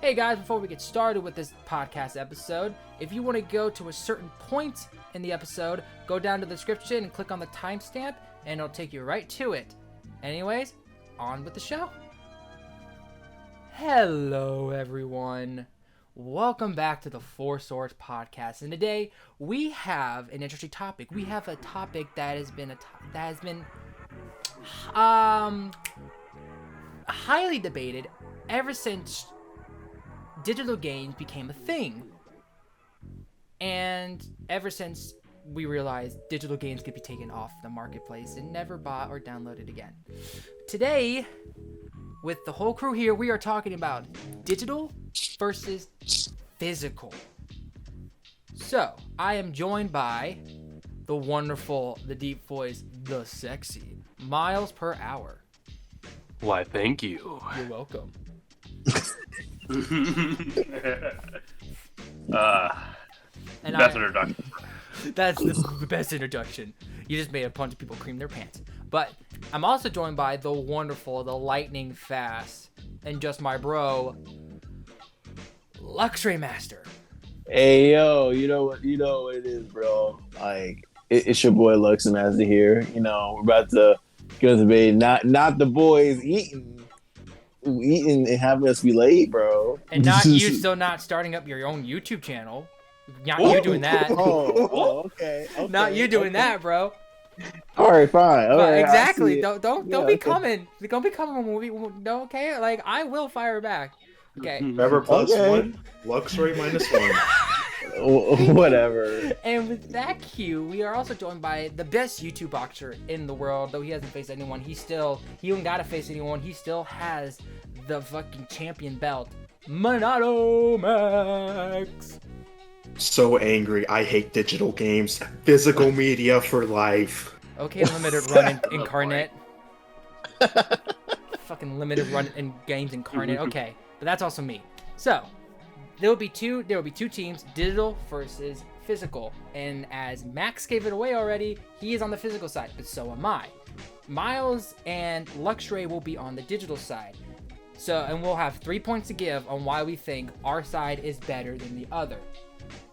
Hey guys, before we get started with this podcast episode, if you want to go to a certain point in the episode, go down to the description and click on the timestamp, and it'll take you right to it. Anyways, on with the show. Hello everyone. Welcome back to the Four Swords Podcast, and today we have an interesting topic. We have a topic that has been highly debated ever since digital games became a thing, and ever since we realized digital games could be taken off the marketplace and never bought or downloaded again. Today, with the whole crew here, we are talking about digital versus physical. So, I am joined by the wonderful, the deep voice, the sexy Miles per Hour. Why, thank you. You're welcome. And Best introduction. That's the best introduction. You just made a bunch of people cream their pants. But I'm also joined by the wonderful, the lightning fast, and just my bro, Luxray Master. Hey yo, you know what it is, bro. Like it's your boy Luxray Master here. You know, we're about to go to bed. Not the boys eating and having us be late, bro. And not you still not starting up your own YouTube channel. Not you doing that. Okay. Not you doing that, bro. All right, fine. All right, exactly. Don't be okay. coming. Don't be coming when we no. Okay, like I will fire back. Okay. Remember +1, Luxray -1. Whatever. And with that cue, we are also joined by the best YouTube boxer in the world. Though he hasn't faced anyone, he don't gotta face anyone. He still has the fucking champion belt, Monado Max. So angry. I hate digital games. Physical media for life. Okay, limited run incarnate. Fucking limited run in games incarnate. Okay, but that's also me. So there will be two teams, digital versus physical. And as Max gave it away already, he is on the physical side, but so am I. Miles and Luxray will be on the digital side. So, and we'll have 3 points to give on why we think our side is better than the other.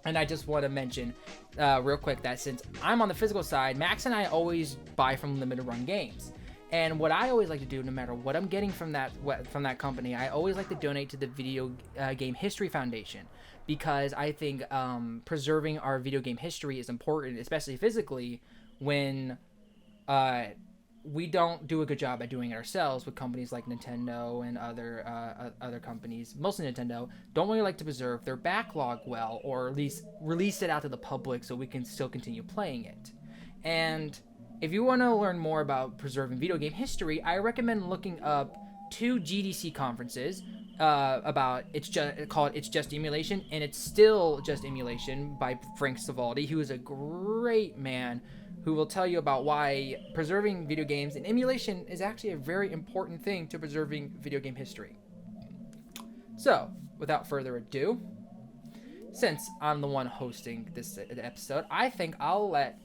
And I just want to mention real quick that since I'm on the physical side, Max and I always buy from limited run games. And what I always like to do, no matter what I'm getting from that company, I always like to donate to the Video Game History Foundation, because I think preserving our video game history is important, especially physically, when we don't do a good job at doing it ourselves with companies like Nintendo and other companies. Mostly Nintendo don't really like to preserve their backlog well, or at least release it out to the public so we can still continue playing it. And if you want to learn more about preserving video game history, I recommend looking up 2 GDC conferences about called It's Just Emulation, and It's Still Just Emulation by Frank Savaldi, who is a great man who will tell you about why preserving video games and emulation is actually a very important thing to preserving video game history. So, without further ado, since I'm the one hosting this episode, I think I'll let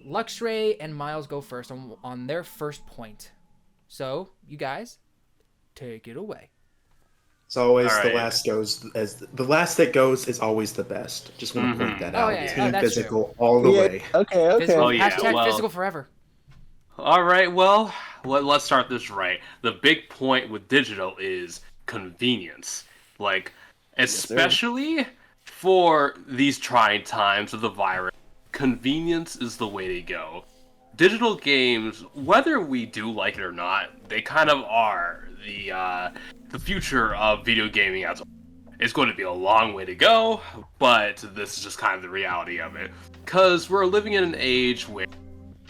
Luxray and Miles go first on their first point. So, you guys, take it away. It's always All the right. last that goes is always the best. Just want to point that out. yeah. Team That's physical all the way. Okay. Physical, Oh, yeah, hashtag well- physical forever. All right, well, let's start this right. The big point with digital is convenience. Like, especially for these trying times of the virus, convenience is the way to go. Digital games, whether we do like it or not, they kind of are the future of video gaming as a whole. It's going to be a long way to go, but this is just kind of the reality of it. Because we're living in an age where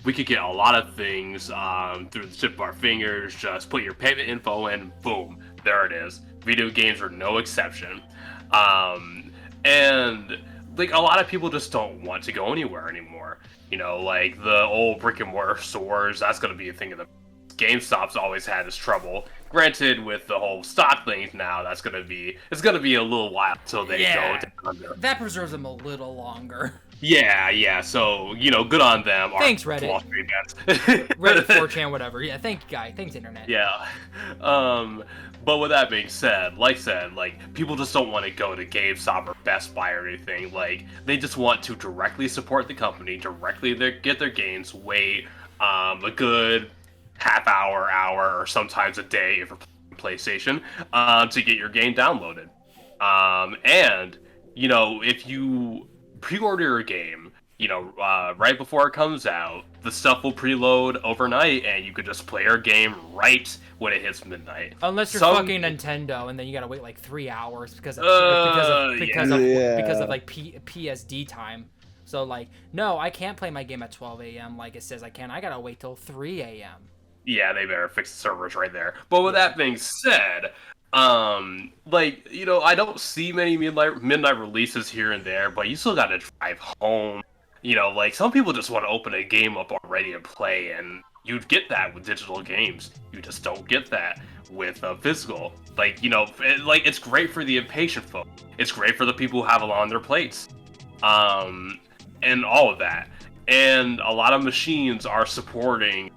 we could get a lot of things through the tip of our fingers. Just put your payment info in, boom, there it is. Video games are no exception. And like a lot of people just don't want to go anywhere anymore. You know, like the old brick and mortar stores, that's going to be a thing of the GameStop's always had this trouble. Granted, with the whole stock things now, it's gonna be a little while until they go down there. That preserves them a little longer. Yeah. So good on them. Thanks, Reddit. Wall Street bets. Reddit, 4chan, whatever. Yeah, thank you, guy. Thanks, internet. Yeah. But with that being said, like people just don't want to go to GameStop or Best Buy or anything. Like they just want to directly support the company, directly get their games, wait a good half hour, or sometimes a day if you're playing PlayStation, to get your game downloaded. And if you pre-order a game, right before it comes out, the stuff will preload overnight, and you could just play your game right when it hits midnight. Unless you're fucking Nintendo, and then you gotta wait like 3 hours because of like PSD time. So like, no, I can't play my game at 12 a.m. like it says I can. I gotta wait till 3 a.m. Yeah, they better fix the servers right there. But with that being said, I don't see many midnight releases here and there, but you still gotta drive home. Like some people just want to open a game up already and play, and you'd get that with digital games. You just don't get that with physical. It's great for the impatient folk. It's great for the people who have a lot on their plates, and all of that. And a lot of machines are supporting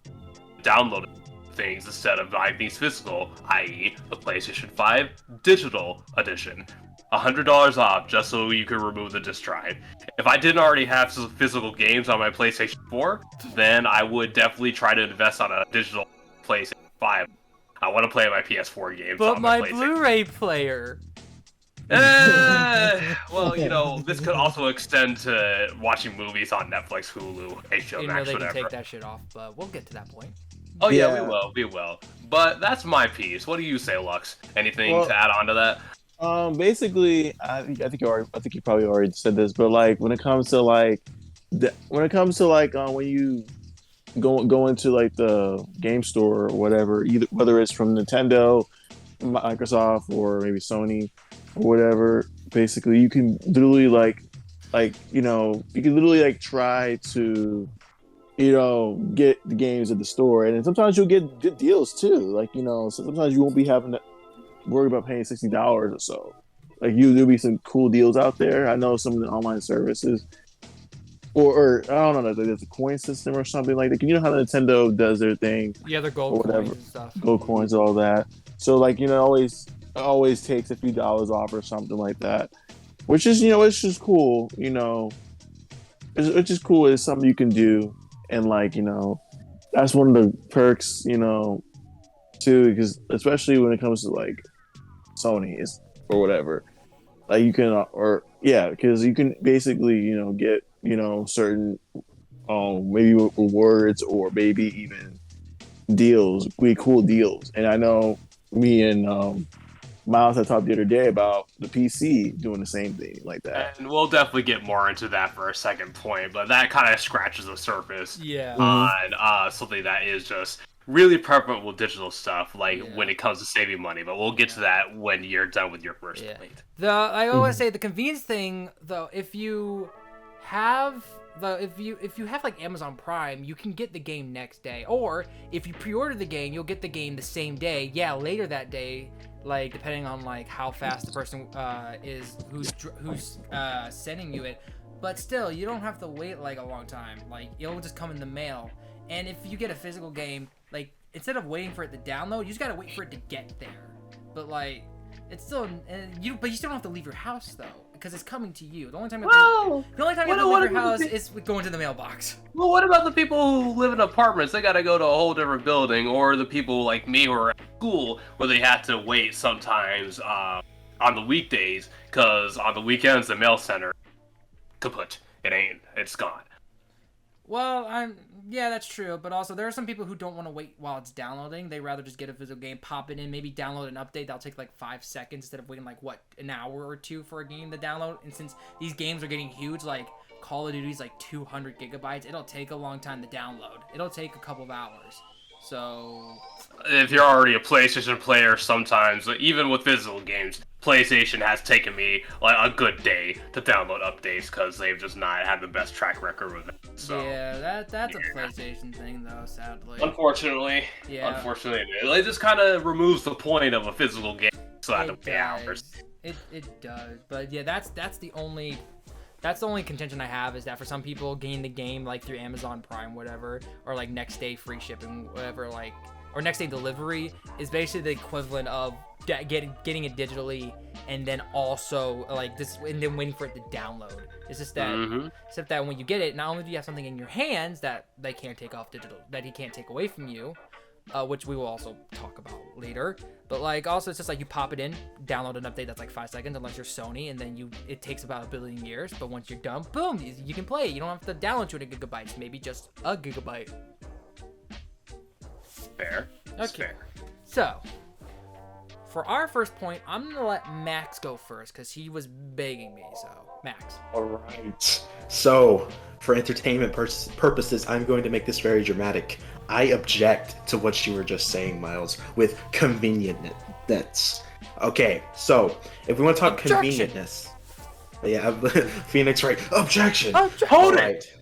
downloading things instead of buying things physical, i.e. the PlayStation 5 Digital Edition. $100 off just so you can remove the disc drive. If I didn't already have physical games on my PlayStation 4, then I would definitely try to invest on a digital PlayStation 5. I want to play my PS4 games on my PlayStation. But my Blu-ray player. Well, this could also extend to watching movies on Netflix, Hulu, HBO Max, they whatever. can take that shit off, but we'll get to that point. Oh yeah, we will. But that's my piece. What do you say, Lux? Anything to add on to that? Basically, I think you probably already said this, but like when it comes to when you go into like the game store or whatever, whether it's from Nintendo, Microsoft, or maybe Sony or whatever, basically you can literally try to get the games at the store, and sometimes you'll get good deals too. So sometimes you won't be having to worry about paying $60 or so. Like there'll be some cool deals out there. I know some of the online services, or I don't know, like there's a coin system or something like that. You know how Nintendo does their thing? Yeah, their gold coins and stuff. Gold coins, all that. So always takes a few dollars off or something like that, which is it's just cool. It's just cool. It's something you can do, and that's one of the perks. Too, because especially when it comes to like Sony or whatever, like you can because you can basically get certain maybe rewards or maybe even deals, really cool deals. And I know me and Miles had talked the other day about the PC doing the same thing like that. And we'll definitely get more into that for a second point, but that kind of scratches the surface on something that is just really prevalent with digital stuff, when it comes to saving money. But we'll get to that when you're done with your first point. I always say the convenience thing, though, if you have like Amazon Prime, you can get the game next day, or if you pre-order the game, you'll get the game the same day. Yeah, later that day, like depending on like how fast the person is who's sending you it. But still, you don't have to wait like a long time. Like it'll just come in the mail. And if you get a physical game, like instead of waiting for it to download, you just gotta wait for it to get there. But like, it's still you still don't have to leave your house though, because it's coming to you. The only time you have to leave your house is going to the mailbox. Well, what about the people who live in apartments? They gotta go to a whole different building, or the people like me who are at school where they have to wait sometimes on the weekdays, because on the weekends the mail center kaput. It's gone. Well, yeah, that's true. But also, there are some people who don't want to wait while it's downloading. They rather just get a physical game, pop it in, maybe download an update. That'll take like 5 seconds instead of waiting an hour or two for a game to download. And since these games are getting huge, like Call of Duty's like 200 gigabytes, it'll take a long time to download. It'll take a couple of hours. So if you're already a PlayStation player, sometimes even with physical games, PlayStation has taken me like a good day to download updates because they've just not had the best track record with it. So yeah, that's a PlayStation thing though, sadly. Unfortunately, it just kind of removes the point of a physical game. So I have to pay hours. It does, but yeah, that's the only That's the only contention I have, is that for some people getting the game like through Amazon Prime, whatever, or like next day free shipping, whatever, like, or next day delivery is basically the equivalent of getting it digitally and then also like this, and then waiting for it to download. It's just that, except that when you get it, not only do you have something in your hands that they can't take off digital, that he can't take away from you, which we will also talk about later. But like, also it's just like you pop it in, download an update that's like 5 seconds, unless you're Sony, and then it takes about 1 billion years. But once you're done, boom, you can play it. You don't have to download 200 gigabytes, maybe just a gigabyte. Fair. That's fair. So, for our first point, I'm gonna let Max go first because he was begging me. So, Max. All right. So, for entertainment purposes, I'm going to make this very dramatic. I object to what you were just saying, Miles, with convenientness. Okay, so if we want to talk convenientness, yeah, Phoenix, right? Objection. Hold it.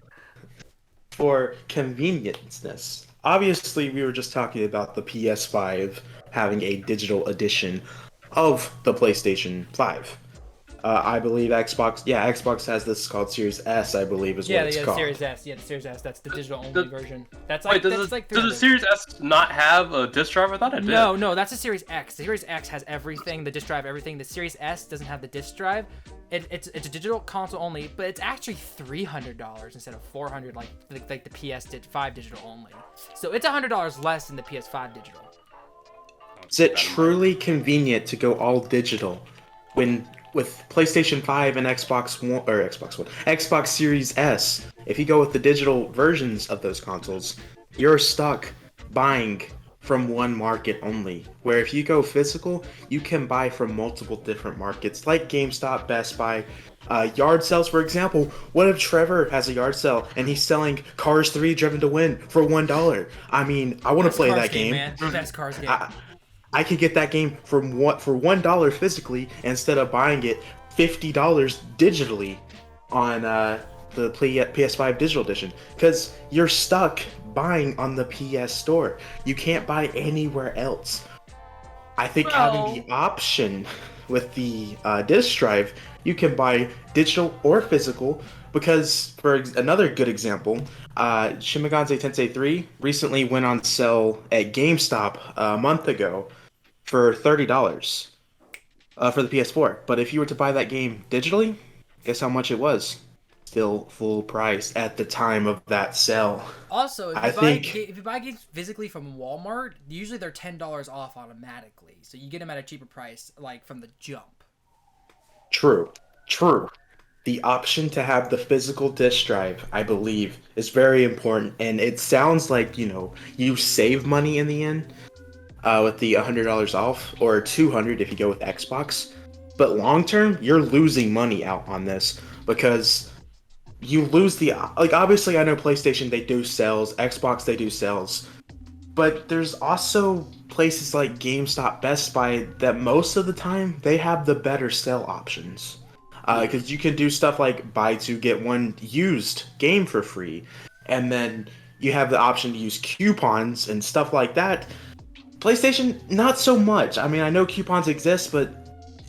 For convenientness, obviously, we were just talking about the PS5 having a digital edition of the PlayStation 5. I believe Xbox has this called Series S, I believe is what it's called. Series S. Yeah, the Series S. That's the digital only version. That's like, Wait, does the Series S not have a disc drive? I thought it did. No, that's the Series X. The Series X has everything, the disc drive, everything. The Series S doesn't have the disc drive. It's a digital console only, but it's actually $300 instead of $400 like the PS5 digital only. So it's $100 less than the PS5 digital. Is it truly convenient to go all digital when with PlayStation 5 and Xbox Series S, if you go with the digital versions of those consoles, you're stuck buying from one market only. Where if you go physical, you can buy from multiple different markets, like GameStop, Best Buy, yard sales, for example. What if Trevor has a yard sale and he's selling Cars 3 Driven to Win for $1? I mean, I want to play that game. Man. The best Cars game. I could get that game for $1 physically instead of buying it $50 digitally on the PS5 digital edition, because you're stuck buying on the PS Store. You can't buy anywhere else. I think having the option with the disc drive, you can buy digital or physical. Because, for another good example, Shin Megami Tensei 3 recently went on sale at GameStop a month ago for $30 for the PS4. But if you were to buy that game digitally, guess how much it was? Still full price at the time of that sale. Also, if you buy games physically from Walmart, usually they're $10 off automatically. So you get them at a cheaper price, like from the jump. True. The option to have the physical disc drive, I believe, is very important. And it sounds like, you save money in the end with the $100 off, or $200 if you go with Xbox. But long term, you're losing money out on this, because you lose obviously I know PlayStation, they do sales, Xbox, they do sales. But there's also places like GameStop, Best Buy, that most of the time, they have the better sale options. Because you can do stuff like buy two, get one used game for free. And then you have the option to use coupons and stuff like that. PlayStation, not so much. I mean, I know coupons exist, but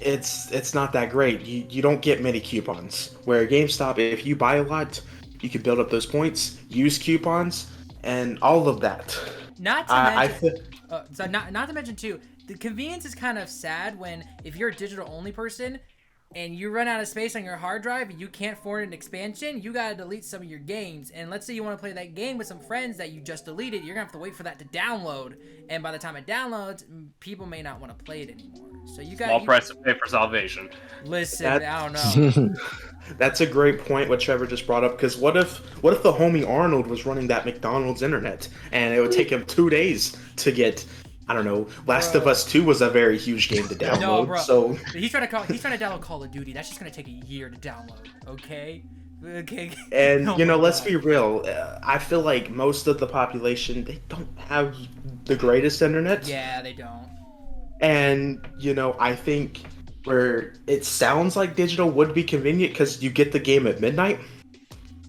it's not that great. You don't get many coupons. Where GameStop, if you buy a lot, you can build up those points, use coupons, and all of that. Not to mention too, the convenience is kind of sad when, if you're a digital only person and you run out of space on your hard drive and you can't afford an expansion, you gotta delete some of your games. And let's say you want to play that game with some friends that you just deleted, you're gonna have to wait for that to download. And by the time it downloads, people may not want to play it anymore. So you got small price to pay for salvation. Listen, I don't know. That's a great point what Trevor just brought up, because what if the homie Arnold was running that McDonald's internet and it would take him 2 days to get, I don't know, Last of Us 2 was a very huge game to download. No, bro. So he's trying to download Call of Duty. That's just gonna take a year to download. Okay. And Oh let's be real. I feel like most of the population, they don't have the greatest internet. Yeah, they don't. And I think where it sounds like digital would be convenient because you get the game at midnight.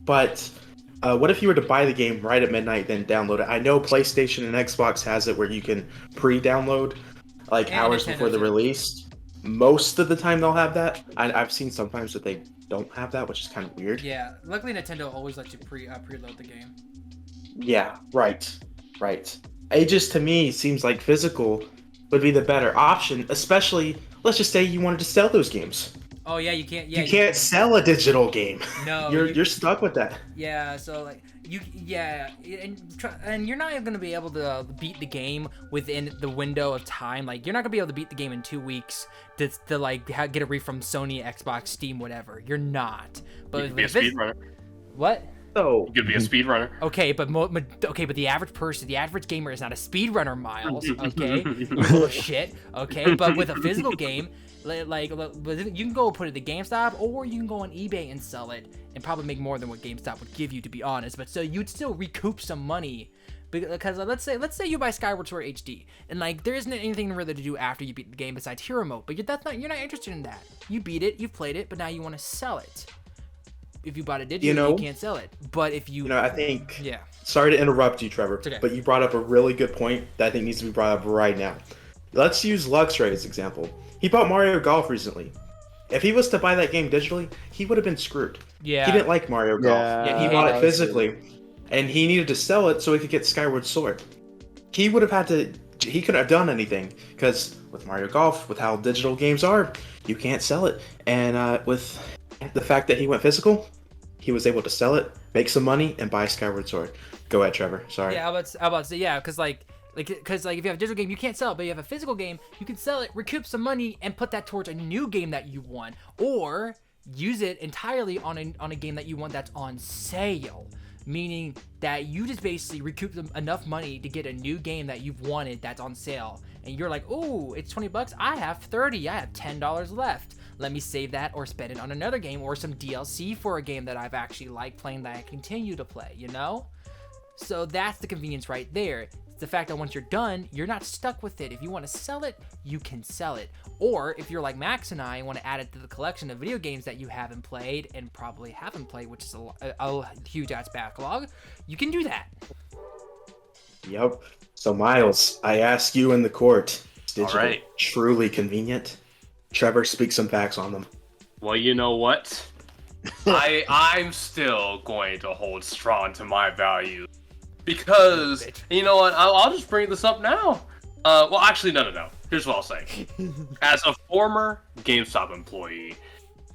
But what if you were to buy the game right at midnight, then download it? I know PlayStation and Xbox has it where you can pre-download like And hours Nintendo before the too. release. most of the time they'll have that. I've seen sometimes that they don't have that, which is kind of weird. Yeah, luckily Nintendo always lets you preload the game. Yeah, right. It just, to me, seems like physical would be the better option, especially, let's just say you wanted to sell those games. Oh yeah, you can't. Yeah, You can't sell a digital game. No, You're stuck with that. Yeah, so like and you're not gonna be able to beat the game within the window of time. Like you're not gonna be able to beat the game in 2 weeks to like get a refund from Sony, Xbox, Steam, whatever. You're not. But You could be a speedrunner. What? So You could be a speedrunner. Okay, but but the average person, the average gamer is not a speedrunner, Miles. Okay, bullshit. Okay, but with a physical game, like you can go put it to GameStop, or you can go on eBay and sell it, and probably make more than what GameStop would give you, to be honest. But so you'd still recoup some money. Because let's say you buy Skyward Sword HD, and like there isn't anything really to do after you beat the game besides hero mode. But you're not interested in that. You beat it, you've played it, but now you want to sell it. If you bought it digitally, you can't sell it. But if you, I think. yeah. Sorry to interrupt you, Trevor, okay. but you brought up a really good point that I think needs to be brought up right now. Let's use Luxray as an example. He bought Mario Golf recently. If he was to buy that game digitally, he would have been screwed. Yeah. He didn't like Mario Golf. Yeah, He bought it physically, and he needed to sell it so he could get Skyward Sword. He would have had to. He couldn't have done anything because with Mario Golf, with how digital games are, you can't sell it. And with the fact that he went physical, he was able to sell it, make some money, and buy Skyward Sword. Go ahead, Trevor. Sorry. Yeah, I was about to say, yeah, because like if you have a digital game, you can't sell it, but you have a physical game, you can sell it, recoup some money, and put that towards a new game that you want, or use it entirely on a game that you want that's on sale. Meaning that you just basically recoup enough money to get a new game that you've wanted that's on sale, and you're like, oh, it's $20. I have 30. I have $10 left. Let me save that or spend it on another game or some DLC for a game that I've actually liked playing that I continue to play, you know? So that's the convenience right there. It's the fact that once you're done, you're not stuck with it. If you want to sell it, you can sell it. Or if you're like Max and I and want to add it to the collection of video games that you haven't played and probably haven't played, which is a huge ass backlog, you can do that. Yep. So Miles, I ask you in the court, is digital All right. truly convenient? Trevor, speak some facts on them. Well, you know what? I'm still going to hold strong to my values because you know what? I'll just bring this up now. Well, actually, no. Here's what I'll say. As a former GameStop employee,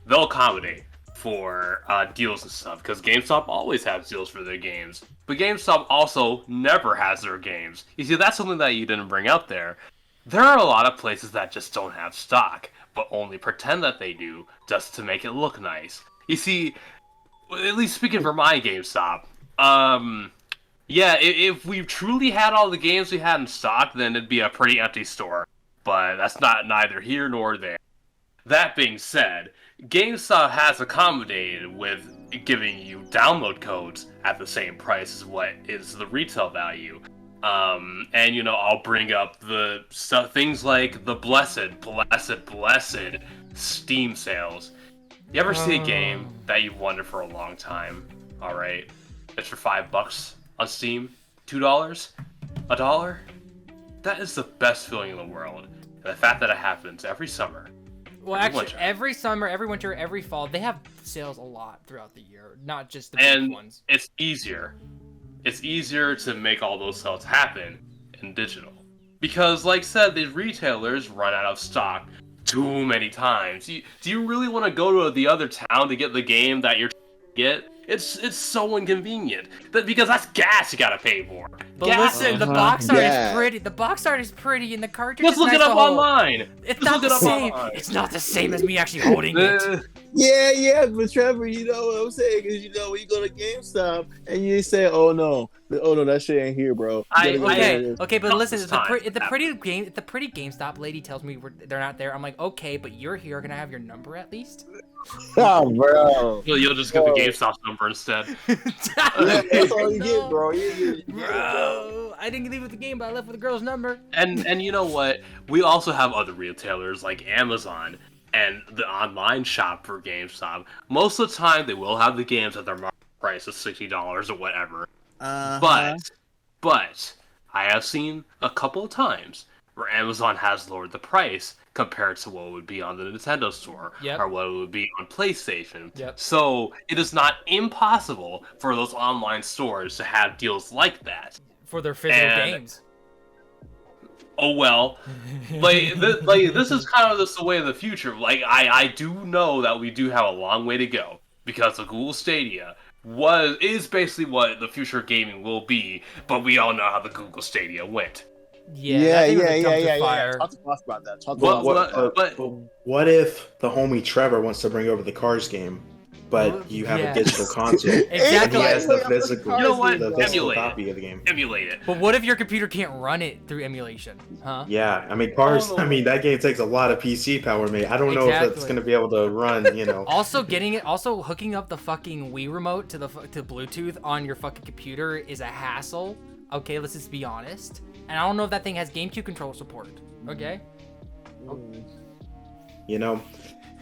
they'll accommodate for deals and stuff because GameStop always has deals for their games. But GameStop also never has their games. You see, that's something that you didn't bring up there. There are a lot of places that just don't have stock, but only pretend that they do just to make it look nice. You see, at least speaking for my GameStop, yeah, if we truly had all the games we had in stock, then it'd be a pretty empty store. But that's neither here nor there. That being said, GameStop has accommodated with giving you download codes at the same price as what is the retail value. And you know, I'll bring up the stuff, things like the blessed Steam sales. You ever see a game that you've wanted for a long time? All right, it's for $5 on Steam, $2, $1. That is the best feeling in the world. And the fact that it happens every summer. Well, actually, every summer, every winter, every fall, they have sales a lot throughout the year, not just the big ones. It's easier. It's easier to make all those sales happen in digital. Because, like I said, these retailers run out of stock too many times. Do you really want to go to the other town to get the game that you're trying to get? It's so inconvenient. Because that's gas you gotta pay for. But gas. listen, the box art is pretty. The box art is pretty, and the cartridge Let's is look nice it up to hold. online. It's not the same. It's not the same as me actually holding it. Yeah, but Trevor, you know what I'm saying? Because you know when you go to GameStop and you say, "Oh no, that shit ain't here, bro." Okay, but listen, this if the pretty GameStop lady tells me they're not there, I'm like, okay, but you're here. Can I have your number at least? Oh, bro. You'll just get the GameStop number instead. Yeah, that's all you get, bro. Bro, I didn't leave with the game, but I left with the girl's number. And you know what? We also have other retailers like Amazon and the online shop for GameStop. Most of the time, they will have the games at their market price of $60 or whatever. But I have seen a couple of times where Amazon has lowered the price compared to what would be on the Nintendo Store Yep. or what it would be on PlayStation. Yep. So it is not impossible for those online stores to have deals like that. For their physical And- games. Oh well, this is kind of just the way of the future. Like I do know that we do have a long way to go because the Google Stadia is basically what the future of gaming will be, but we all know how the Google Stadia went. Yeah, that thing was a dumpster fire. Talk to us about that. Talk to us What- about that. but- What if the homie Trevor wants to bring over the Cars game, but you have Yeah. a digital console? Exactly. And he has the Like, physical, You know what? the physical Emulate it. copy of the game. Emulate it. But what if your computer can't run it through emulation? Huh? Yeah, I mean, Cars. Oh. I mean, that game takes a lot of PC power, mate. I don't know if it's Exactly. going to be able to run. Also hooking up the fucking Wii remote to Bluetooth on your fucking computer is a hassle. Okay, let's just be honest. And I don't know if that thing has GameCube controller support. Okay.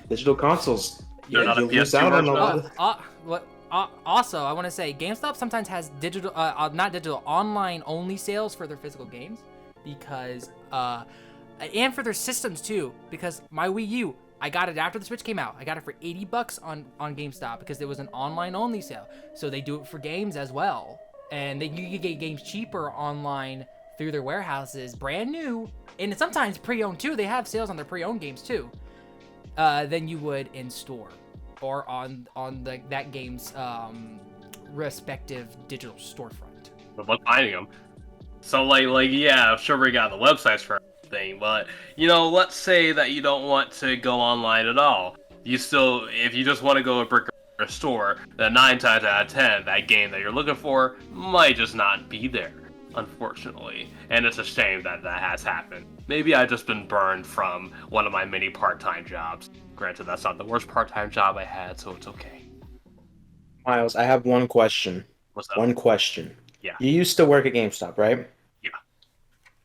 Digital consoles. They're not a you lose PS2 out on a version. lot. Also, I want to say GameStop sometimes has online only sales for their physical games because and for their systems too. Because my Wii U, I got it after the Switch came out. I got it for $80 on GameStop because it was an online only sale. So they do it for games as well, and you get games cheaper online through their warehouses, brand new, and sometimes pre-owned too. They have sales on their pre-owned games too. Than you would in store or on that game's respective digital storefront. Good luck finding them. So yeah, I'm sure we got the websites for everything, but let's say that you don't want to go online at all. If you just want to go to a brick and mortar store, then 9 times out of 10, that game that you're looking for might just not be there, unfortunately. And it's a shame that has happened. Maybe I've just been burned from one of my many part-time jobs. Granted, that's not the worst part-time job I had, so it's okay. Miles, I have one question. What's up? One question. Yeah. You used to work at GameStop, right? Yeah.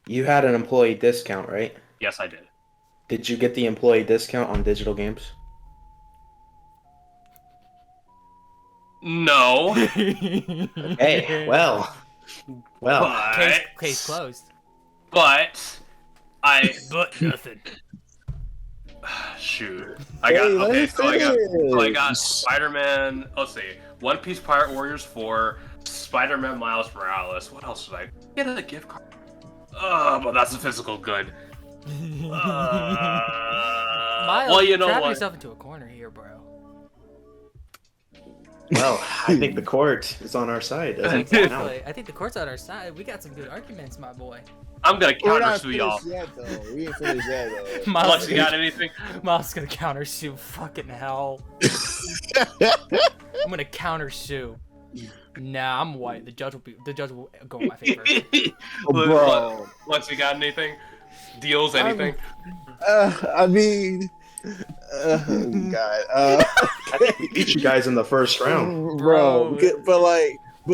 You had an employee discount, right? Yes, I did. Did you get the employee discount on digital games? No. Hey, well. Case closed. But But nothing. shoot. Let me So I got finish. Spider-Man. Let's see, One Piece Pirate Warriors 4, Spider-Man Miles Morales. What else did I get? A gift card. But that's a physical good. Miles, Well, you you're know trapping what? yourself into a corner here, bro. Well, I think the court is on our side. Doesn't it? Now. Exactly. I think the court's on our side. We got some good arguments, my boy. I'm gonna We're counter not sue y'all. finished yet, though. We ain't finished yet, though. Lex, you got anything? Miles is gonna counter sue. Fucking hell. I'm gonna counter sue. Nah, I'm white. The judge will go in my favor. Bro. Lex, you got anything? Deals, anything? I mean, God, I think we beat you guys in the first round. bro. Bro. But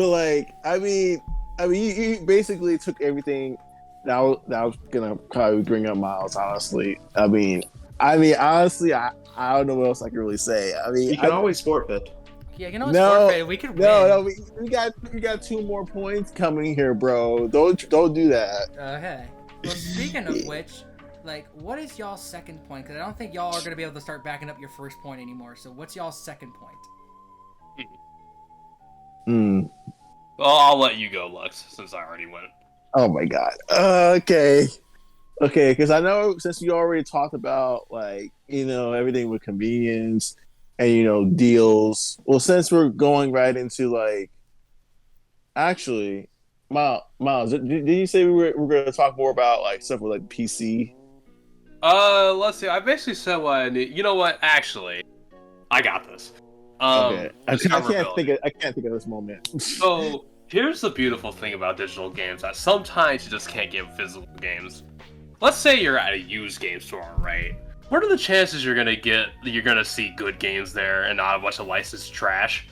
like, I mean, you basically took everything that I was gonna probably bring up, Miles. Honestly, I mean, honestly, I don't know what else I can really say. I mean, You can always forfeit. Yeah, you know what's No, forfeit? We could win. no, we got 2 more points coming here, bro. Don't do that. Okay. Well, speaking of which, like, what is y'all's second point? Because I don't think y'all are gonna be able to start backing up your first point anymore. So, what's y'all's second point? Mm. Well, I'll let you go, Lux, since I already went. Oh my God. Okay. Because I know since you already talked about everything with convenience and deals. Well, since we're going right into actually, Miles, did you say we're going to talk more about stuff with PC? Let's see. I basically said what I need. You know what? Actually, I got this. Okay. I can't discoverability. think of this moment. So here's the beautiful thing about digital games that sometimes you just can't get physical games. Let's say you're at a used game store, right? What are the chances you're gonna see good games there and not a bunch of licensed trash?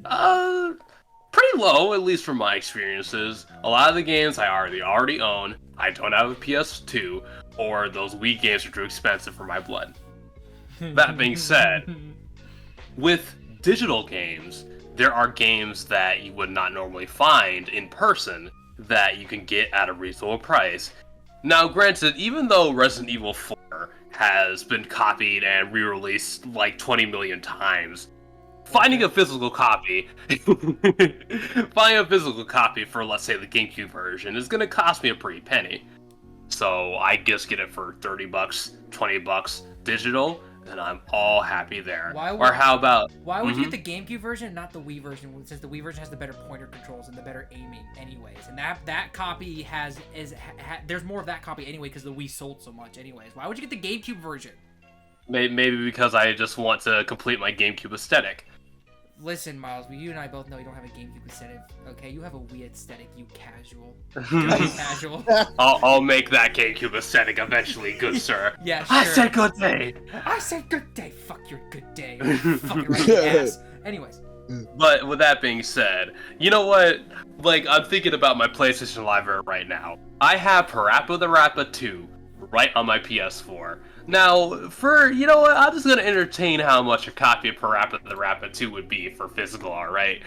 Pretty low, at least from my experiences. A lot of the games I already own. I don't have a PS2, or those Wii games are too expensive for my blood. That being said, with digital games, there are games that you would not normally find in person that you can get at a reasonable price. Now, granted, even though Resident Evil 4 has been copied and re-released like 20 million times. Finding a physical copy, finding a physical copy for, let's say, the GameCube version is gonna cost me a pretty penny. So I just get it for $30, $20 digital, and I'm all happy there. Or how about? Why would you get the GameCube version, not the Wii version? Since the Wii version has the better pointer controls and the better aiming, anyways, and that copy there's more of that copy anyway because the Wii sold so much, anyways. Why would you get the GameCube version? Maybe because I just want to complete my GameCube aesthetic. Listen, Miles, you and I both know you don't have a GameCube aesthetic, okay? You have a Wii aesthetic, you casual. Casual. I'll make that GameCube aesthetic eventually, good sir. Yeah, sure. I said good day. I said good day. Fuck your good day. Fucking right in the ass. Anyways. But with that being said, you know what? Like, I'm thinking about my PlayStation library right now. I have Parappa the Rapper 2 right on my PS4. Now, you know what, I'm just gonna entertain how much a copy of Parappa the Rapper 2 would be for physical, alright?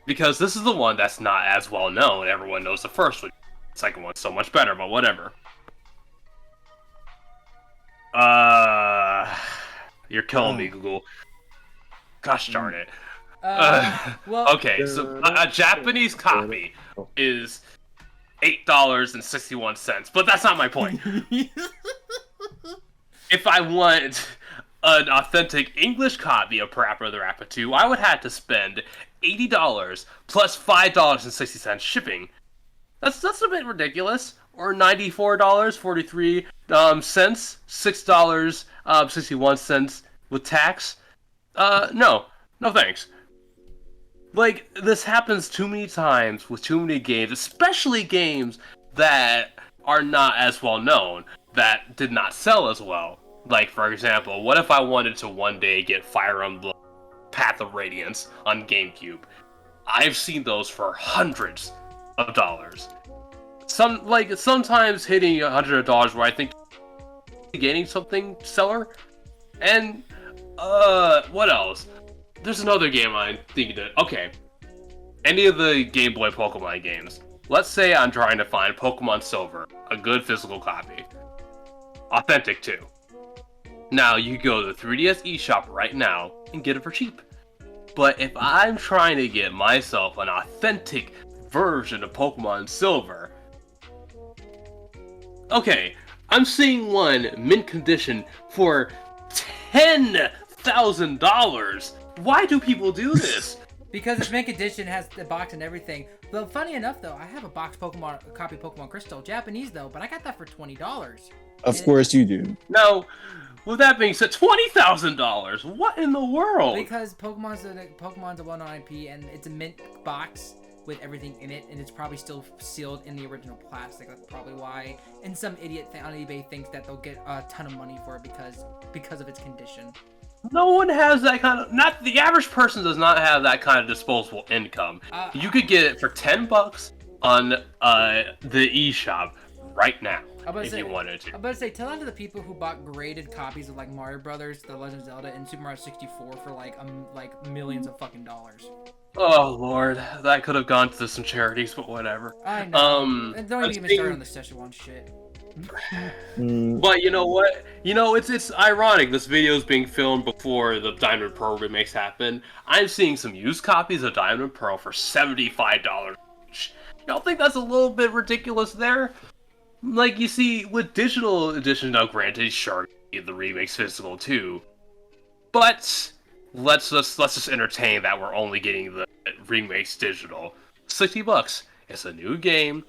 Because this is the one that's not as well known. Everyone knows the first one. The second one's so much better, but whatever. You're killing me, Google. Gosh darn it. Well, okay, so a Japanese copy is $8.61, but that's not my point. If I want an authentic English copy of Parappa the Rapper 2, I would have to spend $80 plus $5.60 shipping. That's a bit ridiculous. Or $94.43 $6.61 with tax. No thanks. Like, this happens too many times with too many games, especially games that are not as well known, that did not sell as well. Like, for example, what if I wanted to one day get Fire Emblem Path of Radiance on GameCube? I've seen those for hundreds of dollars. Sometimes hitting $100 where I think gaining something seller. And, what else? There's another game I'm thinking of. Okay. Any of the Game Boy Pokemon games. Let's say I'm trying to find Pokemon Silver, a good physical copy. Authentic too. Now, you go to the 3DS eShop right now and get it for cheap. But if I'm trying to get myself an authentic version of Pokemon Silver... Okay, I'm seeing one mint condition for $10,000. Why do people do this? Because it's mint condition, has the box and everything. But funny enough, though, I have a copy Pokemon Crystal, Japanese though, but I got that for $20. Of course you do. Now, with that being said, $20,000. What in the world? Because Pokemon's a well-known IP, and it's a mint box with everything in it, and it's probably still sealed in the original plastic. That's probably why. And some idiot on eBay thinks that they'll get a ton of money for it because of its condition. No one has that kind of... Not the average person does not have that kind of disposable income. You could get it for $10 on the eShop right now if you wanted to. I'm about to say, tell that to the people who bought graded copies of like Mario Brothers, The Legend of Zelda, and Super Mario 64 for like millions of fucking dollars. Oh lord, that could have gone to some charities, but whatever. I know. And don't even start on the Szechuan shit. But you know what? You know, it's ironic. This video is being filmed before the Diamond Pearl remakes happen. I'm seeing some used copies of Diamond Pearl for $75 each. You don't think that's a little bit ridiculous there? Like, you see, with digital edition, now granted, sure, the remakes physical too, but let's just entertain that we're only getting the remakes digital. $60. It's a new game.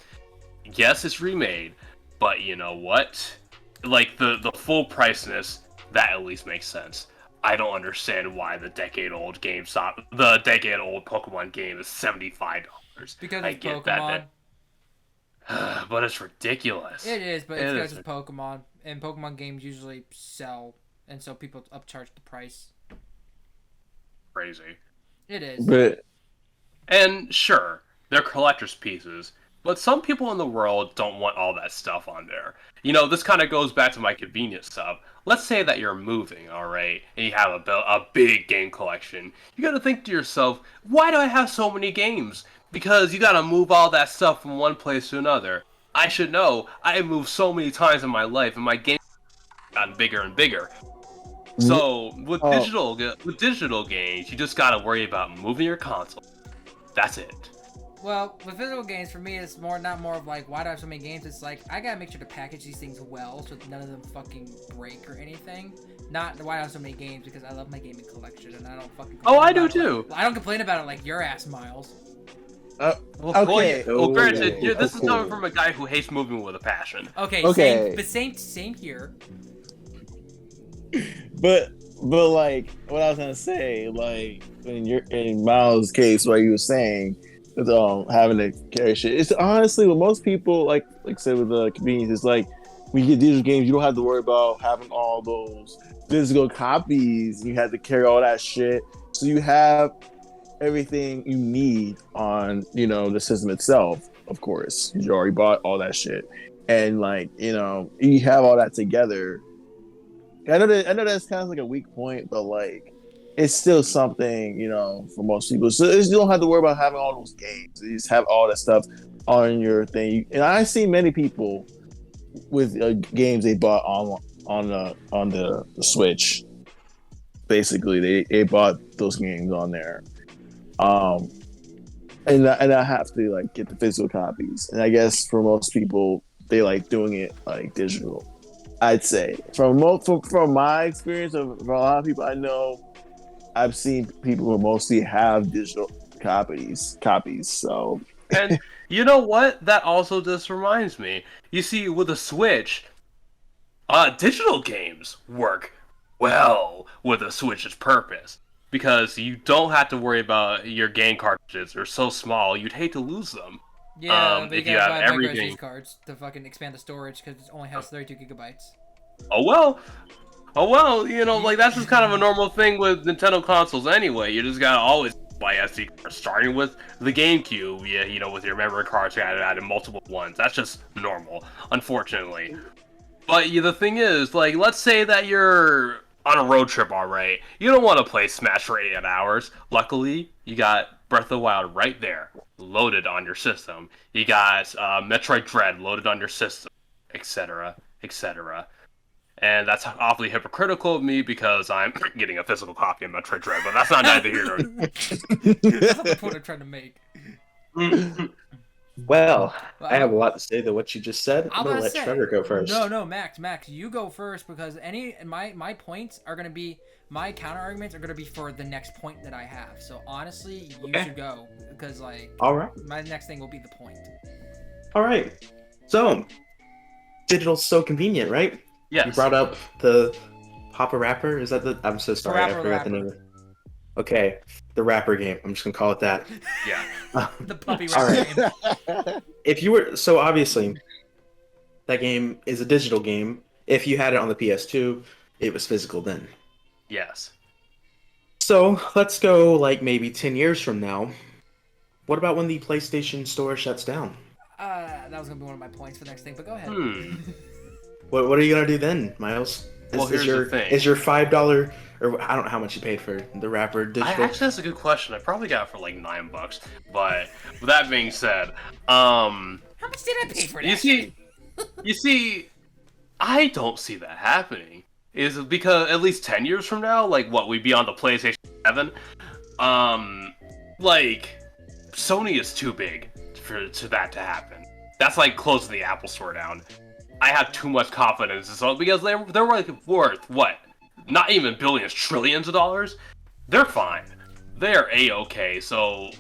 Yes, it's remade. But you know what? Like, the full priceness, that at least makes sense. I don't understand why the decade-old Pokemon game is $75. Because I it's get Pokemon. But it's ridiculous. It is, but it's because it's Pokemon. And Pokemon games usually sell, and so people upcharge the price. Crazy. It is. And sure, they're collector's pieces. But some people in the world don't want all that stuff on there. You know, this kind of goes back to my convenience stuff. Let's say that you're moving, alright, and you have a big game collection. You gotta think to yourself, why do I have so many games? Because you gotta move all that stuff from one place to another. I should know, I have moved so many times in my life, and my game gotten bigger and bigger. So with digital games, you just gotta worry about moving your console. That's it. Well, with physical games, for me, it's not more of like, why do I have so many games? It's like, I gotta make sure to package these things well so none of them fucking break or anything. Not why do I have so many games, because I love my gaming collection and I don't fucking I do too. I don't complain about it like your ass, Miles. Okay. Granted, this is coming from a guy who hates moving with a passion. Okay. Same here. But like what I was gonna say, like in Miles' case, what you were saying, with having to carry shit. It's honestly what most people like said with the convenience. It's like when you get digital games, you don't have to worry about having all those physical copies. You have to carry all that shit, so you have everything you need on the system itself. Of course, you already bought all that shit, and you have all that together. I know that's kind of like a weak point, but like it's still something, for most people. So you don't have to worry about having all those games. You just have all that stuff on your thing. And I see many people with games they bought on the Switch. Basically, they bought those games on there, and I have to like get the physical copies. And I guess for most people, they like doing it like digital. I'd say from my experience of a lot of people I know, I've seen people who mostly have digital copies. So, and you know what? That also just reminds me. You see, with the Switch, digital games work well with the Switch's purpose because you don't have to worry about your game cartridges. They're so small, you'd hate to lose them. Yeah, but if you you gotta have buy everything. microSD cards to fucking expand the storage because it only has 32 gigabytes. Oh well, like that's just kind of a normal thing with Nintendo consoles anyway. You just gotta always buy SD cards, starting with the GameCube. Yeah, with your memory cards, you added multiple ones. That's just normal, unfortunately. But the thing is, like, let's say that you're on a road trip, alright. You don't want to play Smash for 8 hours. Luckily, you got Breath of the Wild right there, loaded on your system. You got Metroid Dread loaded on your system, etc., etc. And that's awfully hypocritical of me because I'm getting a physical copy of Metroid Dread, but that's not neither here nor there. That's not the point I'm trying to make. Well, I have a lot to say to what you just said. I'm gonna let Trevor go first. No, Max, you go first because my points are gonna be my counter arguments are gonna be for the next point that I have. So honestly, you should go because all right, my next thing will be the point. All right, so digital's so convenient, right? Yes. You brought up the Papa Rapper. Is that the? I'm so sorry, I forgot the name of it. Okay, the rapper game. I'm just gonna call it that. Yeah. The puppy rapper game. If you were obviously, that game is a digital game. If you had it on the PS2, it was physical then. Yes. So let's go like maybe 10 years from now. What about when the PlayStation Store shuts down? That was gonna be one of my points for the next thing, but go ahead. What are you gonna do then, Miles? Well, here's the thing. Is your $5 or I don't know how much you paid for the rapper digital? Actually, that's a good question. I probably got it for like $9. But with that being said, how much did I pay for that? You see, I don't see that happening. Is because at least 10 years from now, like what we'd be on the PlayStation 7, like Sony is too big for that to happen. That's like closing the Apple Store down. I have too much confidence in Sony because they're like worth what? Not even billions, trillions of dollars. They're fine. They're a-okay. So,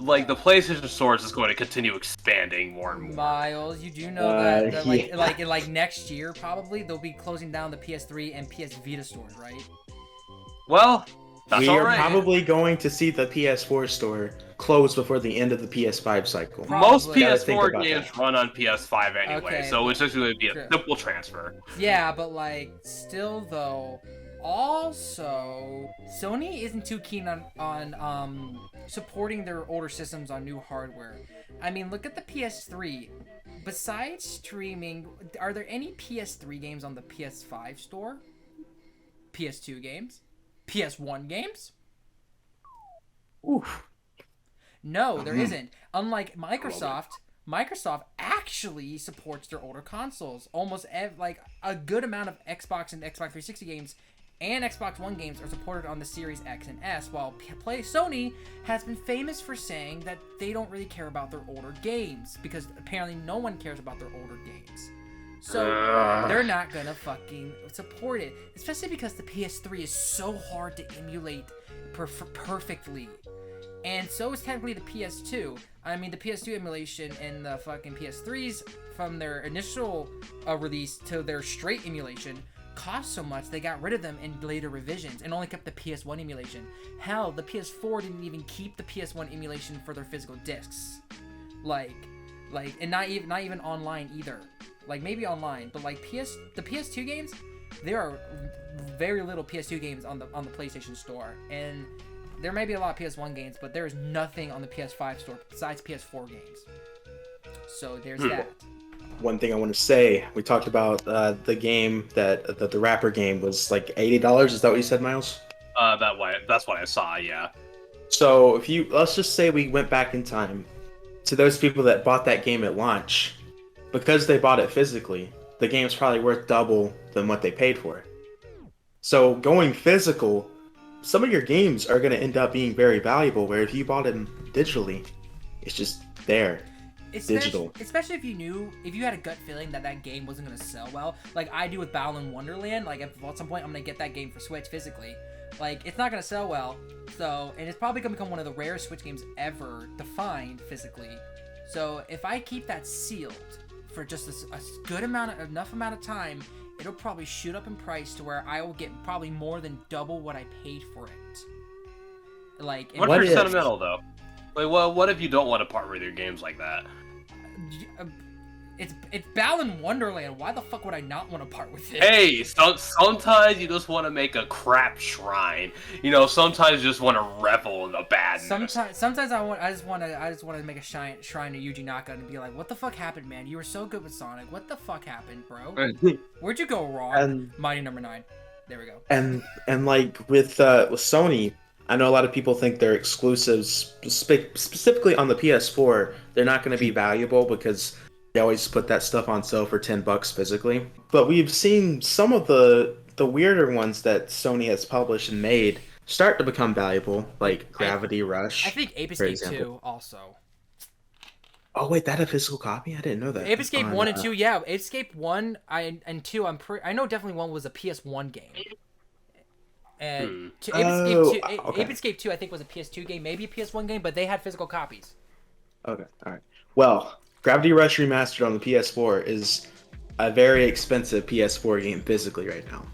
like the PlayStation Store is just going to continue expanding more and more. Miles, you do know that like next year probably they'll be closing down the PS3 and PS Vita stores, right? Well, that's we all are right. probably going to see the PS4 store close before the end of the PS5 cycle. Probably. Most PS4 games run on PS5 anyway, Okay, so it's just going to be a simple transfer. Yeah, but like still though, also Sony isn't too keen on supporting their older systems on new hardware. I mean, look at the PS3. Besides streaming, are there any PS3 games on the PS5 store? PS2 games? PS1 games? Oof. No, there isn't. Unlike Microsoft actually supports their older consoles. Almost like a good amount of Xbox and Xbox 360 games and Xbox One games are supported on the Series X and S, while Sony has been famous for saying that they don't really care about their older games, because apparently no one cares about their older games. So they're not gonna fucking support it, especially because the PS3 is so hard to emulate perfectly. And so is technically the PS2. I mean, the PS2 emulation and the fucking PS3s, from their initial release to their straight emulation, cost so much they got rid of them in later revisions and only kept the PS1 emulation. Hell, the PS4 didn't even keep the PS1 emulation for their physical discs. And not even online either. Like, maybe online, but like the PS2 games, there are very little PS2 games on the PlayStation Store, and there may be a lot of PS1 games, but there is nothing on the PS5 store besides PS4 games. So there's that. One thing I want to say, we talked about the game that the rapper game was like $80. Is that what you said, Miles? That's what I saw. Yeah. So let's just say we went back in time to those people that bought that game at launch, because they bought it physically, the game's probably worth double than what they paid for it. So going physical, some of your games are going to end up being very valuable, where if you bought them digitally, it's just there. Digital. Especially if you had a gut feeling that game wasn't going to sell well, like I do with Balan Wonderland. Like, if at some point I'm going to get that game for Switch physically, like, it's not going to sell well, and it's probably going to become one of the rarest Switch games ever to find physically. So if I keep that sealed for just enough amount of time, it'll probably shoot up in price to where I will get probably more than double what I paid for it. Like, what if you're sentimental though? Like, well, what if you don't want to part with your games like that? It's Balan Wonderland. Why the fuck would I not want to part with it? Hey, sometimes you just want to make a crap shrine. You know, sometimes you just want to revel in the badness. Sometimes I just want to make a shrine to Yuji Naka and be like, what the fuck happened, man? You were so good with Sonic. What the fuck happened, bro? Where'd you go wrong? Mighty Number 9. There we go. And like with Sony, I know a lot of people think their exclusives, specifically on the PS4, they're not going to be valuable because they always put that stuff on sale for $10 physically. But we've seen some of the weirder ones that Sony has published and made start to become valuable, like Gravity Rush. I think Ape Escape 2 also. Oh wait, that a physical copy? I didn't know that. Ape Escape 1 and 2, yeah. Ape Escape 1 and 2, I know definitely 1 was a PS1 game. And Ape Escape 2, I think, was a PS2 game, maybe a PS1 game, but they had physical copies. Okay, all right. Well, Gravity Rush Remastered on the PS4 is a very expensive PS4 game physically right now.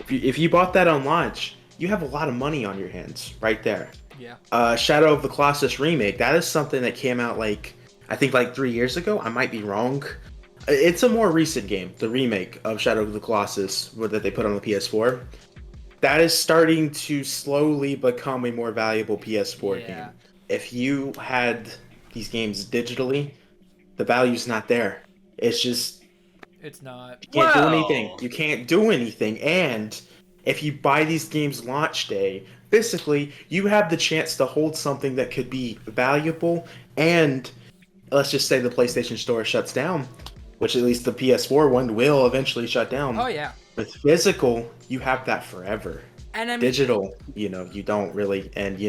If you bought that on launch, you have a lot of money on your hands right there. Yeah. Shadow of the Colossus remake, that is something that came out I think 3 years ago. I might be wrong. It's a more recent game, the remake of Shadow of the Colossus that they put on the PS4. That is starting to slowly become a more valuable PS4 game. If you had these games digitally, the value's not there. It's just... It's not. You can't do anything. You can't do anything. And if you buy these games launch day, basically, you have the chance to hold something that could be valuable, and let's just say the PlayStation Store shuts down, which at least the PS4 one will eventually shut down. Oh, yeah. With physical, you have that forever. And I mean, digital, you don't really. And,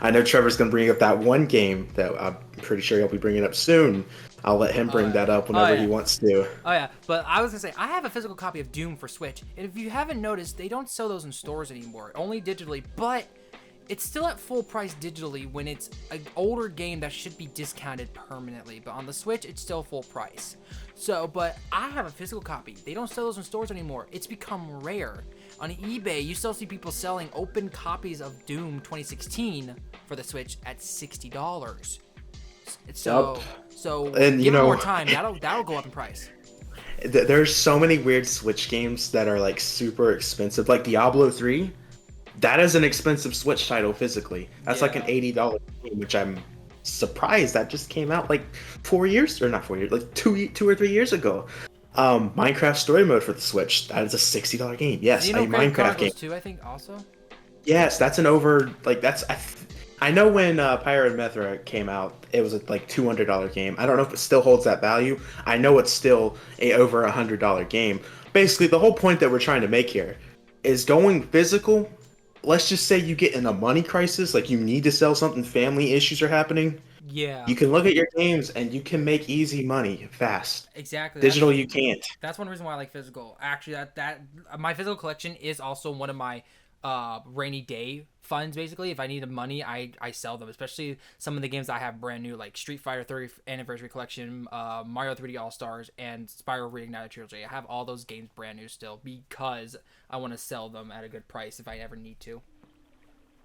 I know Trevor's going to bring up that one game that I'm pretty sure he'll be bringing up soon. I'll let him bring that up whenever he wants to. Oh, yeah. But I was going to say, I have a physical copy of Doom for Switch. And if you haven't noticed, they don't sell those in stores anymore. Only digitally. But it's still at full price digitally when it's an older game that should be discounted permanently. But on the Switch, it's still full price. So, but I have a physical copy. They don't sell those in stores anymore. It's become rare. On eBay, you still see people selling open copies of Doom 2016 for the Switch at $60. So and give it more time. That'll go up in price. There's so many weird Switch games that are super expensive, like Diablo 3. That is an expensive Switch title physically. That's an $80 game, which I'm surprised that just came out 4 years, or not 4 years, 2 or 3 years ago. Minecraft Story Mode for the Switch. That is a $60 game. Yes, a Minecraft game too, I think also. Yes, that's an over I know when Pyro and Mithra came out, it was a like $200 game. I don't know if it still holds that value. I know it's still a over $100 game. Basically, the whole point that we're trying to make here is going physical. Let's just say you get in a money crisis, like you need to sell something, family issues are happening. Yeah. You can look at your games and you can make easy money fast. Exactly. Digital, you can't. That's one reason why I like physical. Actually, that my physical collection is also one of my rainy day funds. Basically, if I need the money, I sell them. Especially some of the games I have brand new, like Street Fighter 30th Anniversary Collection, Mario 3D All Stars, and Spyro Reignited Trilogy. I have all those games brand new still because I want to sell them at a good price if I ever need to.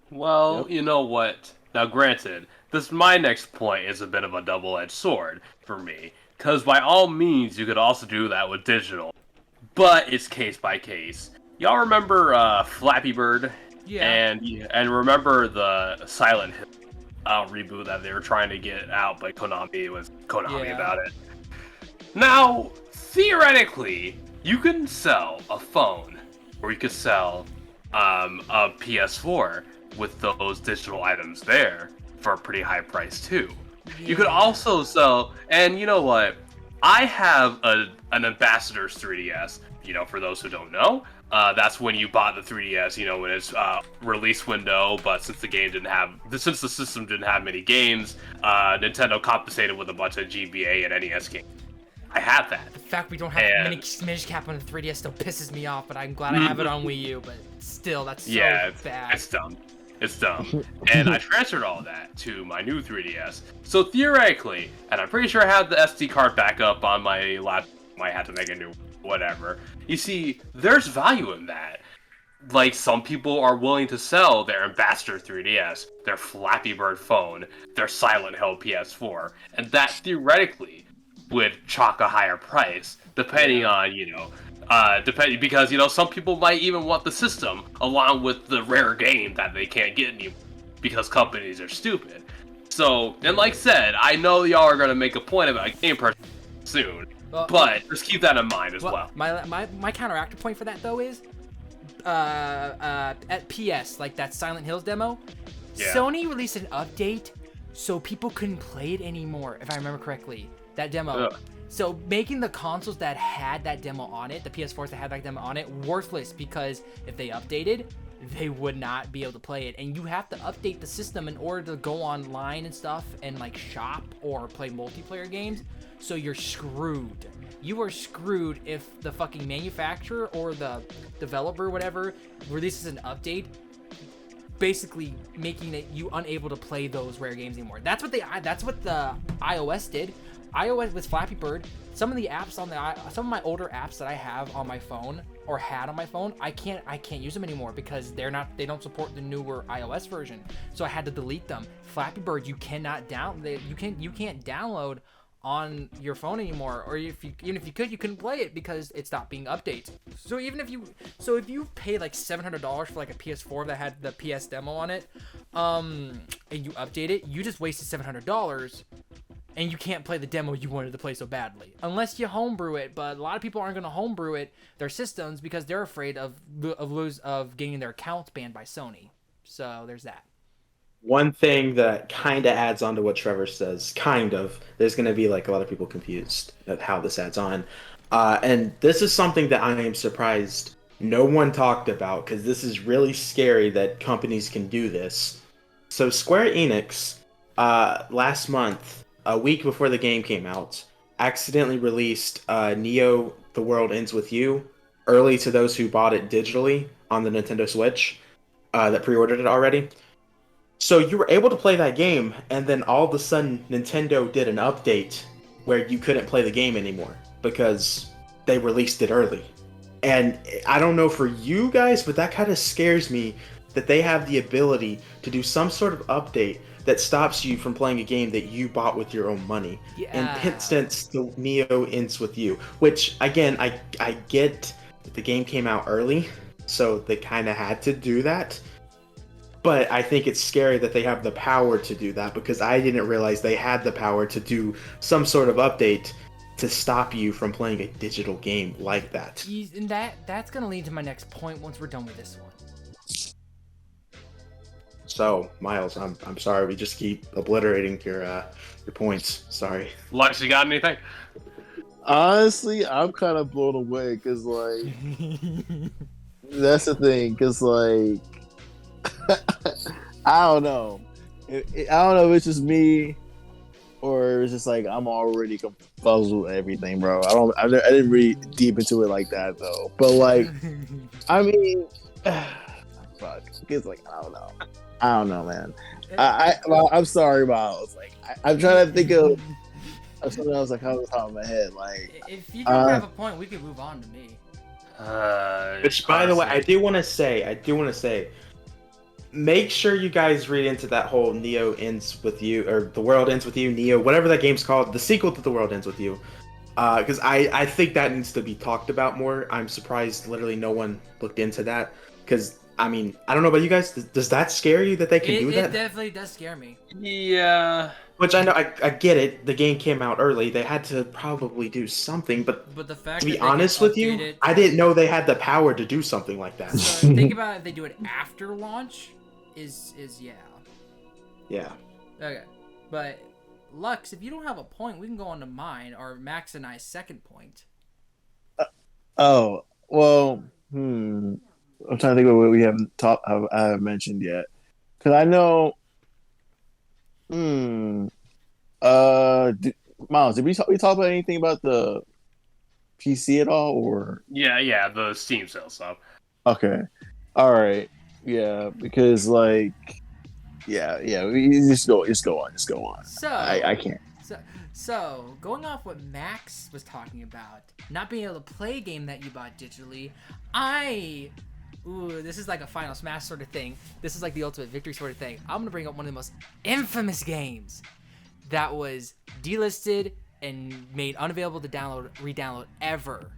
Well, Yep. you know what? Now, granted, my next point is a bit of a double-edged sword for me, because by all means, you could also do that with digital, but it's case by case. Y'all remember Flappy Bird? Yeah. And remember the Silent Hill reboot that they were trying to get out, but Konami was Konami Yeah. about it. Now, theoretically, you can sell a phone, or you could sell a PS4 with those digital items there for a pretty high price too. You could also sell, and you know what? I have an Ambassador's 3DS. You know, for those who don't know, that's when you bought the 3DS. You know, when it's release window. But since the system didn't have many games, Nintendo compensated with a bunch of GBA and NES games. I have that. The fact we don't have And- mini cap on the 3DS still pisses me off, but I'm glad I have it on Wii U. But still, that's so Yeah, bad. it's dumb. It's dumb. And I transferred all that to my new 3DS. So theoretically, and I'm pretty sure I have the SD card backup on my laptop. Might have to make a new whatever. You see, there's value in that. Like, some people are willing to sell their Ambassador 3DS, their Flappy Bird phone, their Silent Hill PS4, and that theoretically would chalk a higher price, depending on, because, some people might even want the system along with the rare game that they can't get anymore because companies are stupid. So, and like said, I know y'all are going to make a point about game purchase soon, Well, but just keep that in mind as well. My counteractive point for that though is, at PS, like that Silent Hills demo, Yeah. Sony released an update so people couldn't play it anymore, if I remember correctly. That demo. Ugh. So making the consoles that had that demo on it, the PS4s that had that demo on it, worthless, because if they updated, they would not be able to play it. And you have to update the system in order to go online and stuff and like shop or play multiplayer games. So you're screwed. You are screwed if the fucking manufacturer or the developer, whatever, releases an update, basically making it you unable to play those rare games anymore. That's what the iOS did. iOS with Flappy Bird. Some of the apps on some of my older apps that I have on my phone or had on my phone, I can't use them anymore because they don't support the newer iOS version. So I had to delete them. Flappy Bird, you can't download on your phone anymore, or even if you could, you couldn't play it because it stopped being updated. So if you paid like $700 for like a PS4 that had the PS demo on it, and you update it, you just wasted $700. And you can't play the demo you wanted to play so badly. Unless you homebrew it, but a lot of people aren't going to homebrew their systems because they're afraid of getting their accounts banned by Sony. So there's that. One thing that kind of adds on to what Trevor says, there's going to be like a lot of people confused at how this adds on. And this is something that I am surprised no one talked about because this is really scary that companies can do this. So Square Enix, last month, a week before the game came out, accidentally released Neo: The World Ends With You early to those who bought it digitally on the Nintendo Switch that pre-ordered it already. So you were able to play that game, and then all of a sudden Nintendo did an update where you couldn't play the game anymore because they released it early. And I don't know for you guys, but that kind of scares me that they have the ability to do some sort of update that stops you from playing a game that you bought with your own money. Yeah. In instance, the Neo Ends With You, which again, I get that the game came out early, so they kind of had to do that. But I think it's scary that they have the power to do that because I didn't realize they had the power to do some sort of update to stop you from playing a digital game like that. And that's gonna lead to my next point once we're done with this one. So, Miles, I'm sorry. We just keep obliterating your points. Sorry. Lux, you got anything? Honestly, I'm kind of blown away because, like, that's the thing. Because, like, I don't know. I don't know if it's just me or it's just like I'm already confused with everything, bro. I didn't really deep into it like that though. But like, I mean, fuck. It's like I don't know, man. I'm sorry, Miles. Like, I'm trying to think of something else like off the top of my head. Like, if you don't have a point, we can move on to me. Which, by the way, I do want to say, make sure you guys read into that whole Neo ends with you, or The World Ends with You, Neo, whatever that game's called, the sequel to The World Ends with You. Because I think that needs to be talked about more. I'm surprised literally no one looked into that. Because, I mean, I don't know about you guys. Does that scare you that they can do that? It definitely does scare me. Yeah. Which I know, I get it. The game came out early. They had to probably do something. But the fact to be that they honest can with you, update it, I didn't know they had the power to do something like that. so think about if they do it after launch. Is yeah. Yeah. Okay, but Lux, if you don't have a point, we can go on to mine or Max and I's second point. oh well, I'm trying to think of what we haven't I haven't mentioned yet. Because I know, Miles, did we talk about anything about the PC at all, or? Yeah, the Steam sale stuff. Okay, all right, yeah, because like, yeah, we just go on. So I can't. So going off what Max was talking about, not being able to play a game that you bought digitally, this is like a Final Smash sort of thing. This is like the Ultimate Victory sort of thing. I'm gonna bring up one of the most infamous games that was delisted and made unavailable to re-download ever.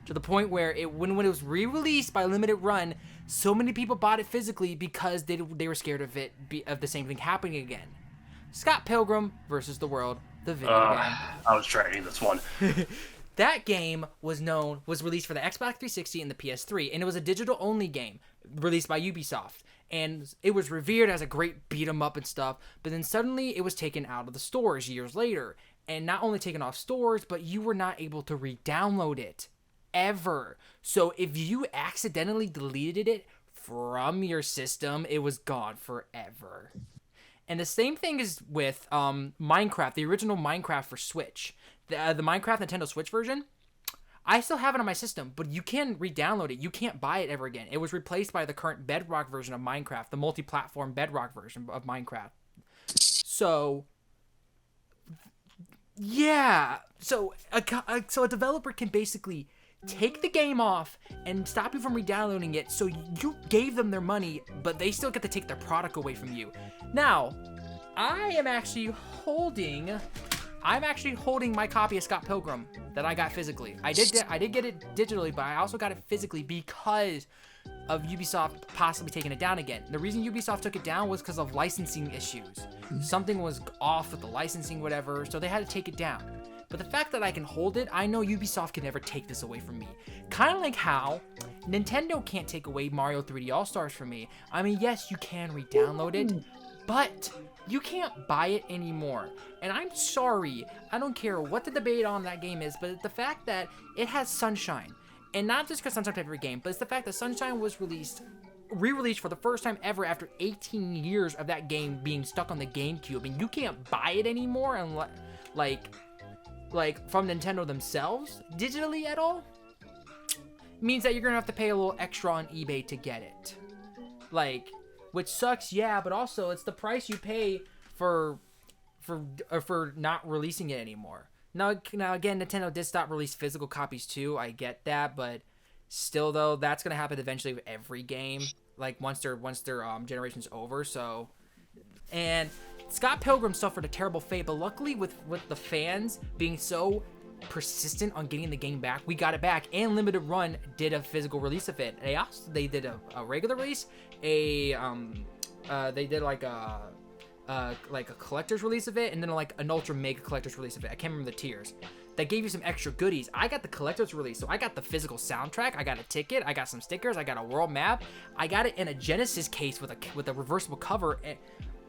To the point where when it was re-released by Limited Run, so many people bought it physically because they were scared of of the same thing happening again. Scott Pilgrim versus the World, the video game. I was trying this one. That game was released for the Xbox 360 and the PS3, and it was a digital-only game released by Ubisoft. And it was revered as a great beat-em-up and stuff, but then suddenly it was taken out of the stores years later. And not only taken off stores, but you were not able to re-download it. Ever. So if you accidentally deleted it from your system, it was gone forever. And the same thing is with Minecraft, the original Minecraft for Switch. The Minecraft Nintendo Switch version, I still have it on my system, but you can re-download it. You can't buy it ever again. It was replaced by the current Bedrock version of Minecraft, the multi-platform Bedrock version of Minecraft. So, yeah. So a developer can basically take the game off and stop you from re-downloading it, so you gave them their money, but they still get to take their product away from you. Now, I'm actually holding my copy of Scott Pilgrim that I got physically. I did get it digitally, but I also got it physically because of Ubisoft possibly taking it down again. The reason Ubisoft took it down was because of licensing issues. Something was off with the licensing, whatever, so they had to take it down. But the fact that I can hold it, I know Ubisoft can never take this away from me. Kind of like how Nintendo can't take away Mario 3D All-Stars from me. I mean, yes, you can re-download it, but you can't buy it anymore. And I'm sorry, I don't care what the debate on that game is, but the fact that it has Sunshine, and not just because Sunshine's my favorite game, but it's the fact that Sunshine was re-released for the first time ever after 18 years of that game being stuck on the GameCube, and you can't buy it anymore unless, like from Nintendo themselves digitally at all, means that you're gonna have to pay a little extra on eBay to get it. Like, which sucks, yeah, but also it's the price you pay for not releasing it anymore. Now again, Nintendo did stop release physical copies too. I get that, but still though, that's gonna happen eventually with every game. Like once their generation's over. So, and Scott Pilgrim suffered a terrible fate, but luckily with the fans being so persistent on getting the game back, we got it back, and Limited Run did a physical release of it. They did a regular release, they did like a collector's release of it, and then like an ultra mega collector's release of it. I can't remember the tiers. that gave you some extra goodies. I got the collector's release, so I got the physical soundtrack, I got a ticket, I got some stickers, I got a world map, I got it in a Genesis case with a reversible cover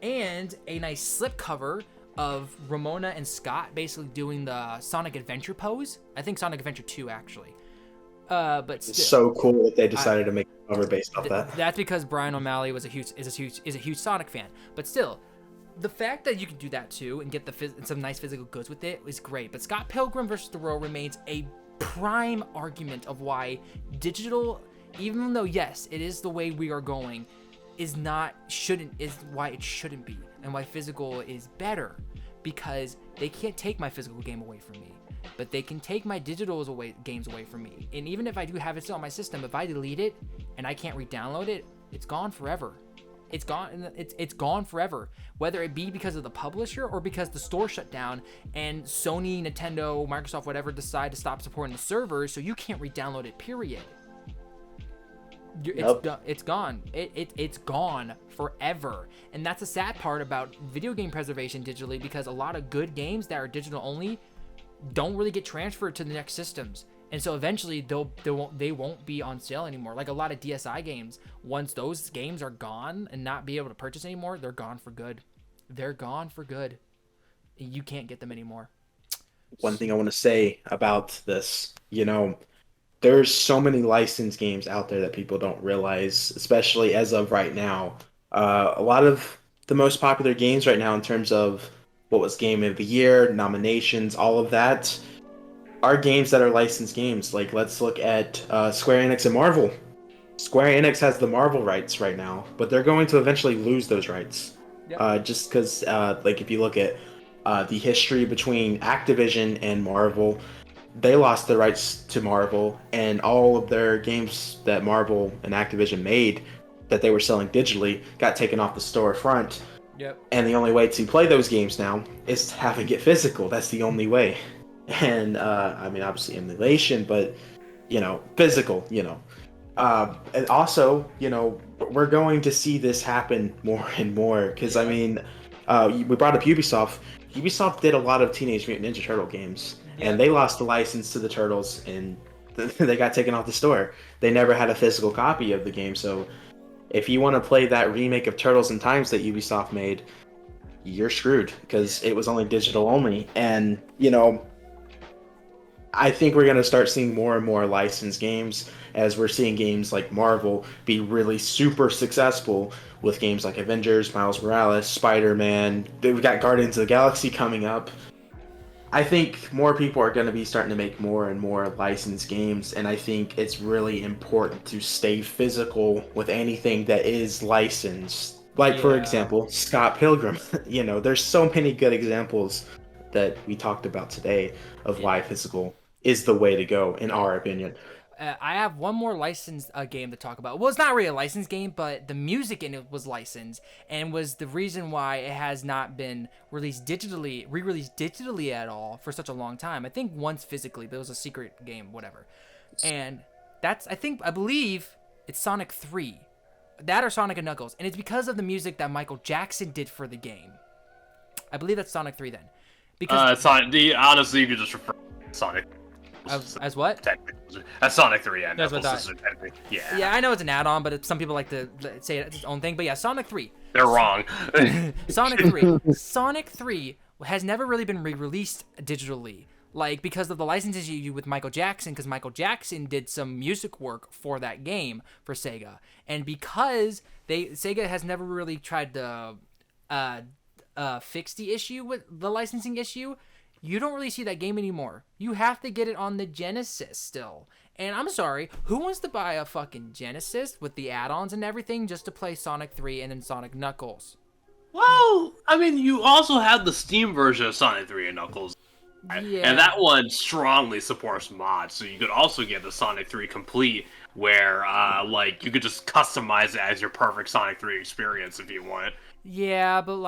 and a nice slip cover of Ramona and Scott basically doing the Sonic Adventure pose. I think Sonic Adventure 2 actually. But still, It's so cool that they decided to make a cover based off that. That's because Brian O'Malley is a huge Sonic fan. But still, the fact that you can do that too and get some nice physical goods with it is great. But Scott Pilgrim vs. the World remains a prime argument of why digital, even though yes, it is the way we are going, is why it shouldn't be, and why physical is better, because they can't take my physical game away from me, but they can take my digital games away from me. And even if I do have it still on my system, if I delete it and I can't re-download it, it's gone forever. It's gone. It's gone forever. Whether it be because of the publisher or because the store shut down and Sony, Nintendo, Microsoft, whatever, decide to stop supporting the servers, so you can't re-download it. Period. It's gone. It's gone forever. And that's the sad part about video game preservation digitally, because a lot of good games that are digital only don't really get transferred to the next systems. And so eventually they won't be on sale anymore. Like a lot of DSi games, once those games are gone and not be able to purchase anymore, they're gone for good. They're gone for good. You can't get them anymore. One thing I want to say about this, there's so many licensed games out there that people don't realize, especially as of right now. A lot of the most popular games right now in terms of what was Game of the Year, nominations, all of that, are games that are licensed games. Like, let's look at Square Enix and Marvel. Square Enix has the Marvel rights right now, but they're going to eventually lose those rights. Yep. Just because, if you look at the history between Activision and Marvel, they lost the rights to Marvel, and all of their games that Marvel and Activision made that they were selling digitally got taken off the storefront. Yep. And the only way to play those games now is to have it get physical. That's the only way. And obviously emulation, but physical. And also, we're going to see this happen more and more, because we brought up Ubisoft. Ubisoft did a lot of Teenage Mutant Ninja Turtle games, and they lost the license to the Turtles, and they got taken off the store. They never had a physical copy of the game, so if you want to play that remake of Turtles in Times that Ubisoft made, you're screwed, because it was only digital only. And I think we're going to start seeing more and more licensed games, as we're seeing games like Marvel be really super successful with games like Avengers, Miles Morales, Spider-Man. We've got Guardians of the Galaxy coming up. I think more people are going to be starting to make more and more licensed games, and I think it's really important to stay physical with anything that is licensed. Like, for example, Scott Pilgrim. There's so many good examples that we talked about today of why physical is the way to go, in our opinion. I have one more licensed game to talk about. Well, it's not really a licensed game, but the music in it was licensed, and was the reason why it has not been re-released digitally at all for such a long time. I think once physically, but it was a secret game, whatever. And I believe it's Sonic 3. That or Sonic and Knuckles. And it's because of the music that Michael Jackson did for the game. I believe that's Sonic 3 then. Because honestly, you could just refer to Sonic. As what? As Sonic 3, yeah. That's what I thought. Yeah, I know it's an add-on, but some people like to say it's its own thing. But yeah, Sonic 3. They're wrong. Sonic 3. Sonic 3 has never really been re-released digitally. Like, because of the license issue with Michael Jackson, because Michael Jackson did some music work for that game for Sega. And because Sega has never really tried to fix the issue with the licensing issue, you don't really see that game anymore. You have to get it on the Genesis still. And I'm sorry, who wants to buy a fucking Genesis with the add-ons and everything just to play Sonic 3 and then Sonic Knuckles? Well, you also have the Steam version of Sonic 3 and Knuckles. Yeah. And that one strongly supports mods, so you could also get the Sonic 3 Complete, where you could just customize it as your perfect Sonic 3 experience if you want. Yeah, but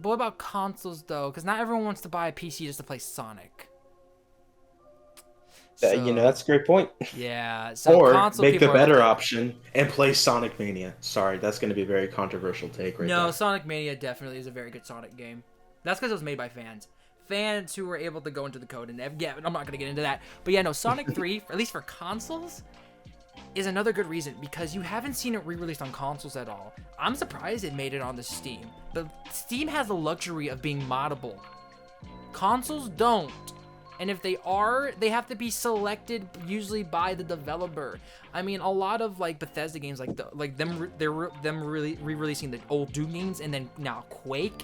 what about consoles, though? Because not everyone wants to buy a PC just to play Sonic. That's a great point. Yeah. So or make the better option and play Sonic Mania. Sorry, that's going to be a very controversial take right now. No, Sonic Mania definitely is a very good Sonic game. That's because it was made by fans. fans who were able to go into the code, and yeah, I'm not gonna get into that. But yeah, no, Sonic 3, at least for consoles, is another good reason because you haven't seen it re-released on consoles at all. I'm surprised it made it onto Steam, but Steam has the luxury of being moddable. Consoles don't. And if they are, they have to be selected usually by the developer. I mean, a lot of like Bethesda games, they're re-releasing the old Doom games, and then now Quake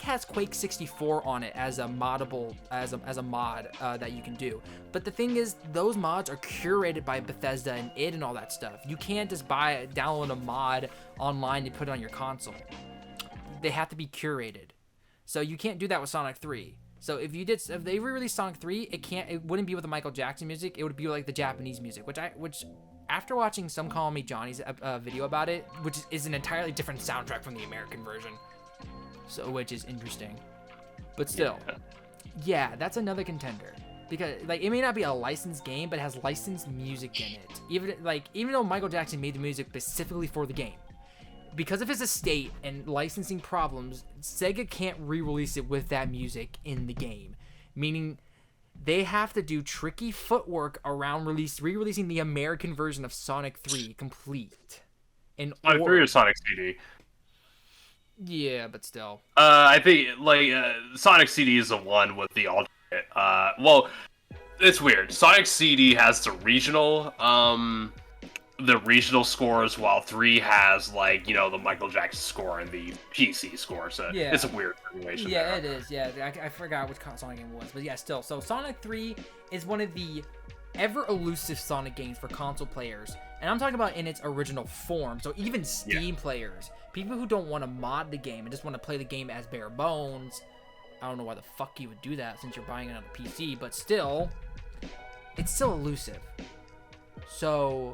has Quake 64 on it as a moddable, as a mod that you can do. But the thing is, those mods are curated by Bethesda and id and all that stuff. You can't just download a mod online and put it on your console. They have to be curated. So you can't do that with Sonic 3. So if they re-released Sonic 3, it wouldn't be with the Michael Jackson music. It would be like the Japanese music, which after watching Some Call Me Johnny's video about it, which is an entirely different soundtrack from the American version. So, which is interesting. But still, yeah, that's another contender. Because like it may not be a licensed game, but it has licensed music in it. Even though Michael Jackson made the music specifically for the game. Because of his estate and licensing problems, Sega can't re-release it with that music in the game. Meaning they have to do tricky footwork around re-releasing the American version of Sonic 3 complete. Sonic 3 or Sonic CD? Yeah, but still. I think Sonic CD is the one with the alternate. Well, it's weird. Sonic CD has the regional scores, while 3 has the Michael Jackson score and the PC score. So yeah. It's a weird situation. Yeah, there. it is. Yeah, I forgot which Sonic game it was, but yeah, still. So Sonic 3 is one of the ever elusive Sonic games for console players, and I'm talking about in its original form. So even Steam players, people who don't want to mod the game and just want to play the game as bare bones. I don't know why the fuck you would do that since you're buying it on a PC, but still, it's still elusive. So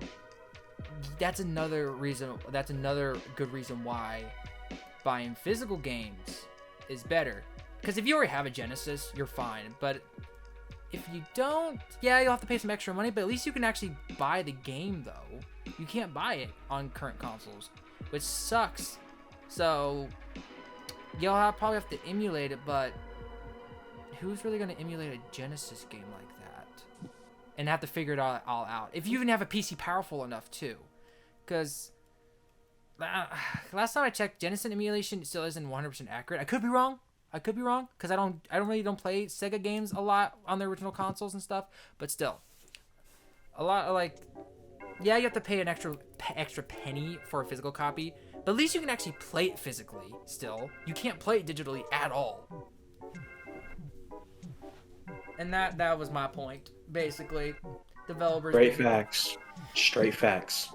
that's another reason. That's another good reason why buying physical games is better. Because if you already have a Genesis, you're fine. But if you don't, yeah, you'll have to pay some extra money. But at least you can actually buy the game, though. You can't buy it on current consoles, which sucks. So you'll probably have to emulate it. But who's really going to emulate a Genesis game like that? And have to figure it all out. If you even have a PC powerful enough, too. Because last time I checked, Genesis emulation still isn't 100% accurate. I could be wrong, because I don't really play Sega games a lot on their original consoles and stuff. But still, a lot of you have to pay an extra penny for a physical copy. But at least you can actually play it physically. Still, you can't play it digitally at all. And that was my point, basically. Developers. Straight facts.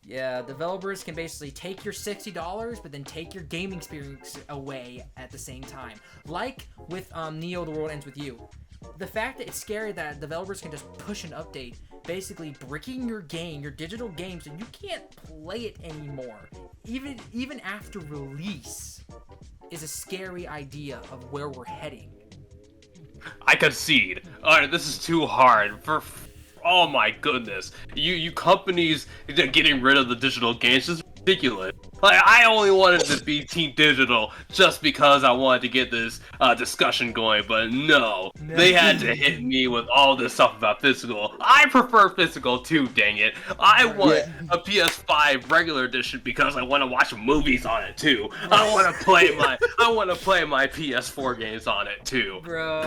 Yeah, developers can basically take your $60, but then take your gaming experience away at the same time. Like with Neo: The World Ends With You. The fact that it's scary that developers can just push an update, basically bricking your game, your digital game, so you can't play it anymore. Even after release is a scary idea of where we're heading. I concede. Alright, this is too hard. Oh my goodness. You companies getting rid of the digital games is ridiculous. I only wanted to be Team Digital just because I wanted to get this discussion going, but no. They had to hit me with all this stuff about physical. I prefer physical too, dang it. I want a PS5 regular edition because I want to watch movies on it too. I want to play my PS4 games on it too. Bro.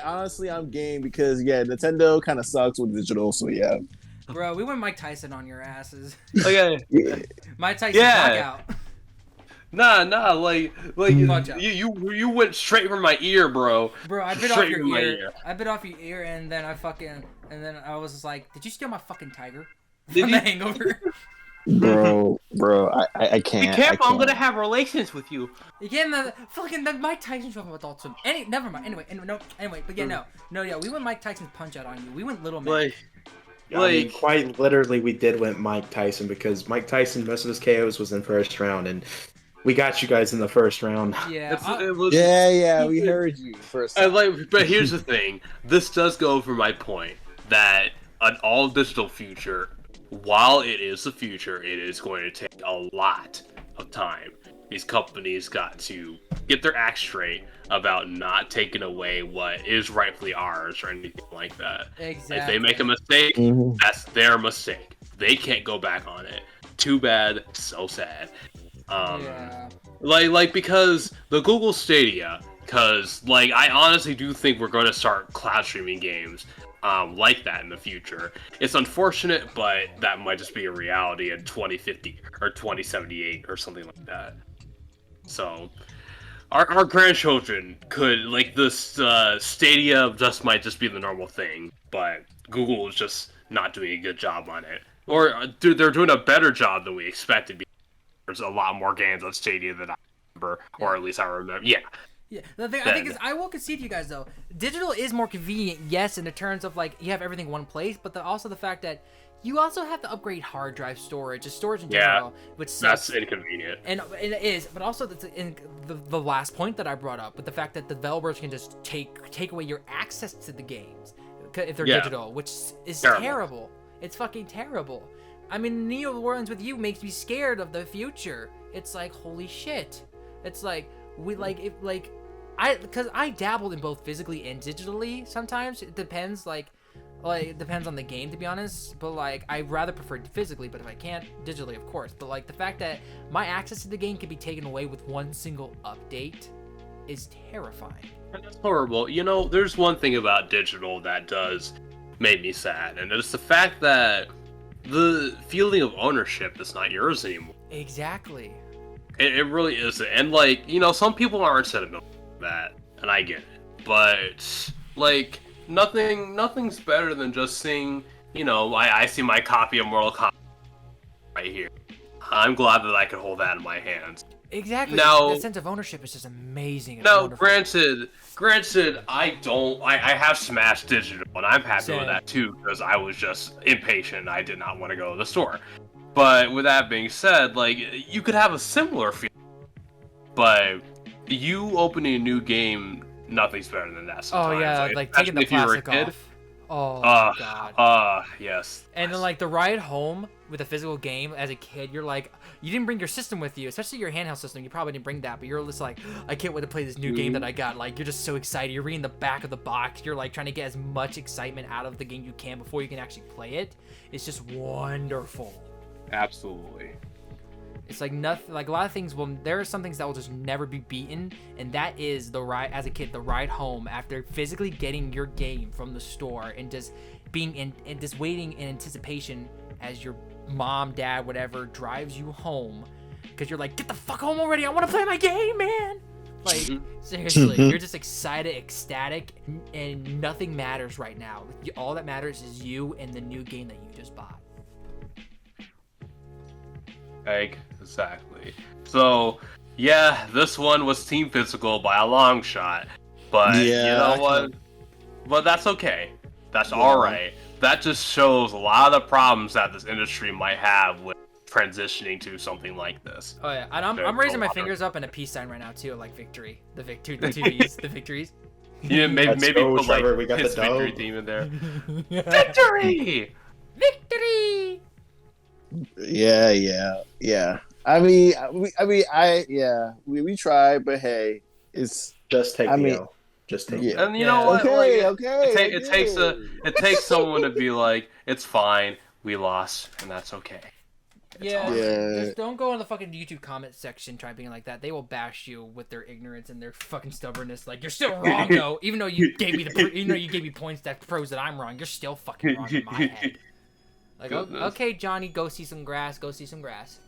Honestly, I'm game because Nintendo kind of sucks with digital, so yeah. Bro, we went Mike Tyson on your asses. Okay. Mike Tyson knockout. Nah, you went straight for my ear, bro. Bro, I bit off your ear. I bit off your ear, and then I was just like, did you steal my fucking tiger from The Hangover? Bro, I can't. Be careful, I'm gonna have relations with you. Again, the Mike Tyson talking about adults. Never mind. Anyway, but yeah, we went Mike Tyson's punch out on you. We went Little Man. Quite literally, we did went Mike Tyson because Mike Tyson, most of his KOs was in first round, and we got you guys in the first round. Yeah, we heard you first. But here's the thing: this does go over my point that an all-digital future, while it is the future, it is going to take a lot of time. these companies got to get their act straight about not taking away what is rightfully ours or anything like that. Exactly. If they make a mistake, Mhm. that's their mistake. They can't go back on it. Too bad. So sad. Yeah. Like because the Google Stadia, because like I honestly do think we're going to start cloud streaming games like that in the future. It's unfortunate, but that might just be a reality in 2050 or 2078 or something like that. So our grandchildren could like this Stadia just might just be the normal thing, but Google is just not doing a good job on it, or they're doing a better job than we expected. There's a lot more games on Stadia than I remember, or at least I remember. Yeah. Yeah, the thing I think is, I will concede to you guys though. Digital is more convenient, yes, in the terms of like you have everything in one place, but also the fact that you also have to upgrade hard drive storage, just storage in general, which sucks. That's inconvenient. And it is, but also in the last point that I brought up, with the fact that developers can just take away your access to the games if they're digital, which is terrible. It's fucking terrible. I mean, Neo Orleans with you makes me scared of the future. It's like, holy shit. It's like because I dabbled in both physically and digitally sometimes. It depends, it depends on the game, to be honest. But like, I rather prefer physically, but if I can't, digitally, of course. But like, the fact that my access to the game can be taken away with one single update is terrifying. And that's horrible. You know, there's one thing about digital that does make me sad, and it's the fact that the feeling of ownership is not yours anymore. Exactly. It really isn't. And like, you know, some people aren't sentimental about that, and I get it. But like, nothing's better than just seeing, you know, I see my copy of Mortal Kombat right here. I'm glad that I could hold that in my hands. Exactly. Now, the sense of ownership is just amazing. And now, wonderful. granted, I have smashed digital, and I'm happy Same. with that too, because I was just impatient. I did not want to go to the store. But with that being said, like, you could have a similar feeling, but you opening a new game, nothing's better than that sometimes. Oh yeah, like taking the if you were a plastic kid. off. Oh my god. Yes. And then like the ride home with a physical game as a kid, you're like, you didn't bring your system with you, especially your handheld system. You probably didn't bring that, but you're just like, I can't wait to play this new game that I got. Like, you're just so excited. You're reading the back of the box. You're like trying to get as much excitement out of the game you can before you can actually play it. It's just wonderful. Absolutely. It's like nothing. Like a lot of things there are some things that will just never be beaten, and that is the ride as a kid, the ride home after physically getting your game from the store and just being in and just waiting in anticipation as your mom, dad, whatever drives you home, because you're like, get the fuck home already. I want to play my game, man. Like seriously, you're just excited, ecstatic, and nothing matters right now. All that matters is you and the new game that you just bought. Exactly. So, yeah, this one was team physical by a long shot, but you know what? But that's okay. That's alright. That just shows a lot of the problems that this industry might have with transitioning to something like this. Oh yeah, and I'm raising my fingers up in a peace sign right now too, like victory. The two V's, the victories. Yeah, maybe go, put like Trevor, we got his the victory dub. theme in there. Victory! Victory! Yeah. We tried, but hey, it's Just take the L. Just take the L. And you know what? Okay, like, okay. It takes someone to be like, it's fine, we lost, and that's okay. Yeah, Yeah. just don't go in the fucking YouTube comment section trying being like that. They will bash you with their ignorance and their fucking stubbornness. Like, you're still wrong though, even though you gave me points that proves that I'm wrong. You're still fucking wrong in my head. Like, Goodness. okay, Johnny, go see some grass. Go see some grass.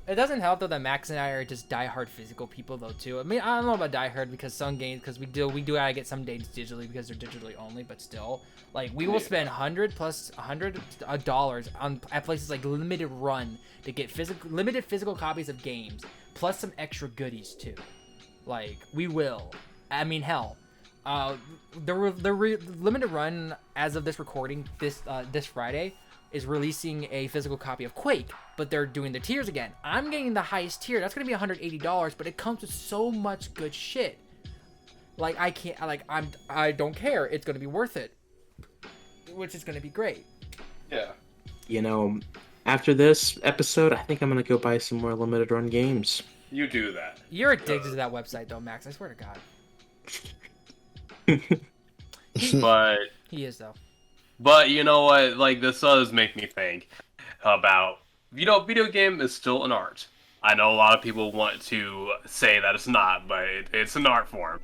It doesn't help though that Max and I are just diehard physical people though too. I mean, I don't know about diehard because some games, because we do gotta get some games digitally because they're digitally only, but still, like we will spend $100 on at places like Limited Run to get limited physical copies of games plus some extra goodies too. Like we will. I mean, hell. Limited Run, as of this recording, this Friday, is releasing a physical copy of Quake, but they're doing the tiers again. I'm getting the highest tier. That's gonna be $180, but it comes with so much good shit. Like I don't care. It's gonna be worth it, which is gonna be great. Yeah. You know, After this episode, I think I'm gonna go buy some more limited run games. You do that. You're addicted to that website, though, Max. I swear to God. But He is, though. But you know what? Like, this does make me think about, video game is still an art. I know a lot of people want to say that it's not, but it's an art form,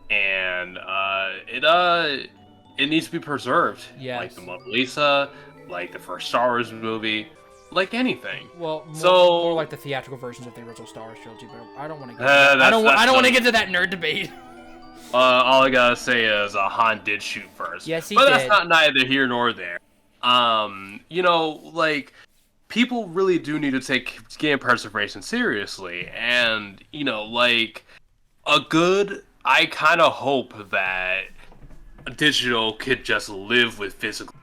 and it needs to be preserved. Yes. Like the Mona Lisa, like the first Star Wars movie, like anything. Well, So- more like the theatrical versions of the original Star Wars trilogy, but I don't want to get. that's- I don't that's want to not- get to that nerd debate. All I gotta say is Han did shoot first. Yes, he but did. that's not neither here nor there. Like, people really do need to take game preservation seriously, and like I kind of hope that digital could just live with physical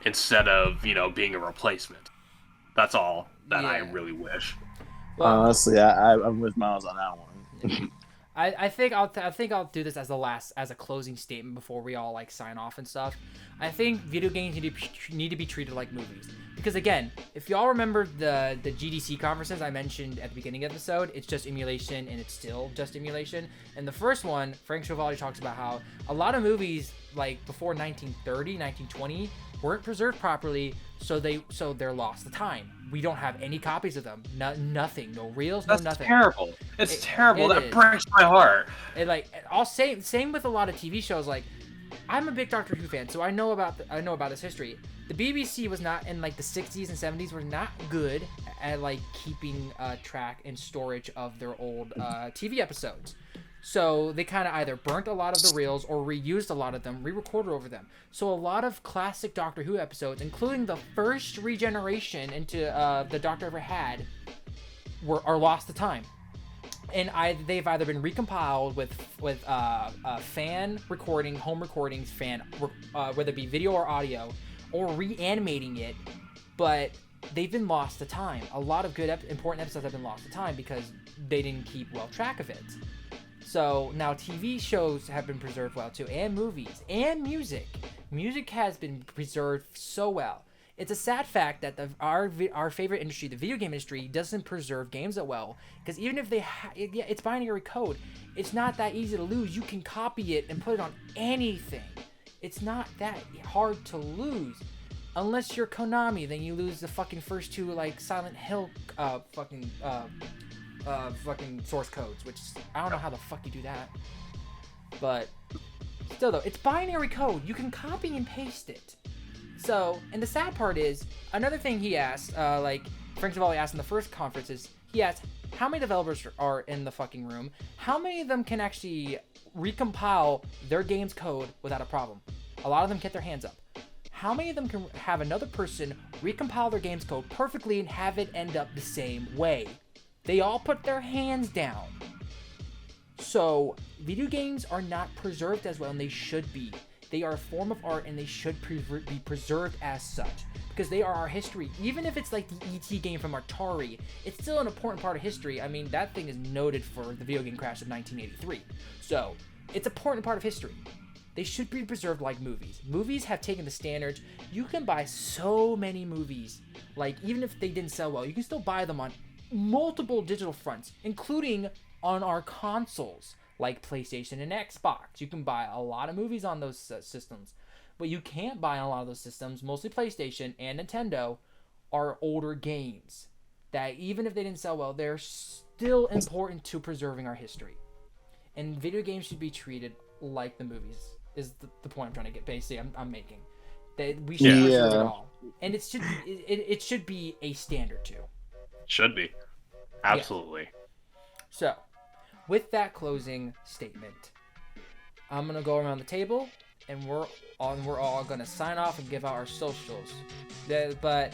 instead of being a replacement. That's all that I Yeah. really wish. Well, Honestly, I'm with Miles on that one. I think I'll do this as a closing statement before we all like sign off and stuff. I think video games need to be treated like movies, because again, if y'all remember the GDC conferences I mentioned at the beginning of the episode, it's just emulation and it's still just emulation. And the first one, Frank Chevalier talks about how a lot of movies like before 1930, 1920 weren't preserved properly, so they're lost to time. We don't have any copies of them. Nothing. No reels. That's no nothing. terrible. It's terrible. it That is. breaks my heart. And like I'll say same with a lot of TV shows. Like I'm a big Doctor Who fan, so I know about this history. The BBC was not in like the 60s and 70s were not good at like keeping track and storage of their old TV episodes. So they kind of either burnt a lot of the reels or reused a lot of them, re-recorded over them. So a lot of classic Doctor Who episodes, including the first regeneration into the Doctor ever had, are lost to time. And they've either been recompiled with fan recording, home recordings, whether it be video or audio, or reanimating it, but they've been lost to time. A lot of good important episodes have been lost to time because they didn't keep well track of it. So now TV shows have been preserved well too, and movies, and music. Music has been preserved so well. It's a sad fact that our favorite industry, the video game industry, doesn't preserve games that well. Because even if it's binary code, it's not that easy to lose. You can copy it and put it on anything. It's not that hard to lose. Unless you're Konami, then you lose the fucking first two like Silent Hill fucking source codes, which I don't know how the fuck you do that. But still though, it's binary code. You can copy and paste it. So, and the sad part is, another thing he asked, like Frank Chevalier asked in the first conference is, he asked, how many developers are in the fucking room? How many of them can actually recompile their game's code without a problem? A lot of them get their hands up. How many of them can have another person recompile their game's code perfectly and have it end up the same way? They all put their hands down. So, video games are not preserved as well, and they should be. They are a form of art, and they should be preserved as such, because they are our history. Even if it's like the E.T. game from Atari, it's still an important part of history. I mean, that thing is noted for the video game crash of 1983. So, it's an important part of history. They should be preserved like movies. Movies have taken the standards. You can buy so many movies. Like, even if they didn't sell well, you can still buy them on multiple digital fronts, including on our consoles. Like PlayStation and Xbox. You can buy a lot of movies on those systems. But you can't buy on a lot of those systems, mostly PlayStation and Nintendo, are older games. That even if they didn't sell well, they're still important to preserving our history. And video games should be treated like the movies, is the point I'm trying to get. Basically, I'm making. That we should preserve it all. And it should be a standard too. Should be. Absolutely. Yeah. So, with that closing statement, I'm gonna go around the table, and we're all gonna sign off and give out our socials. But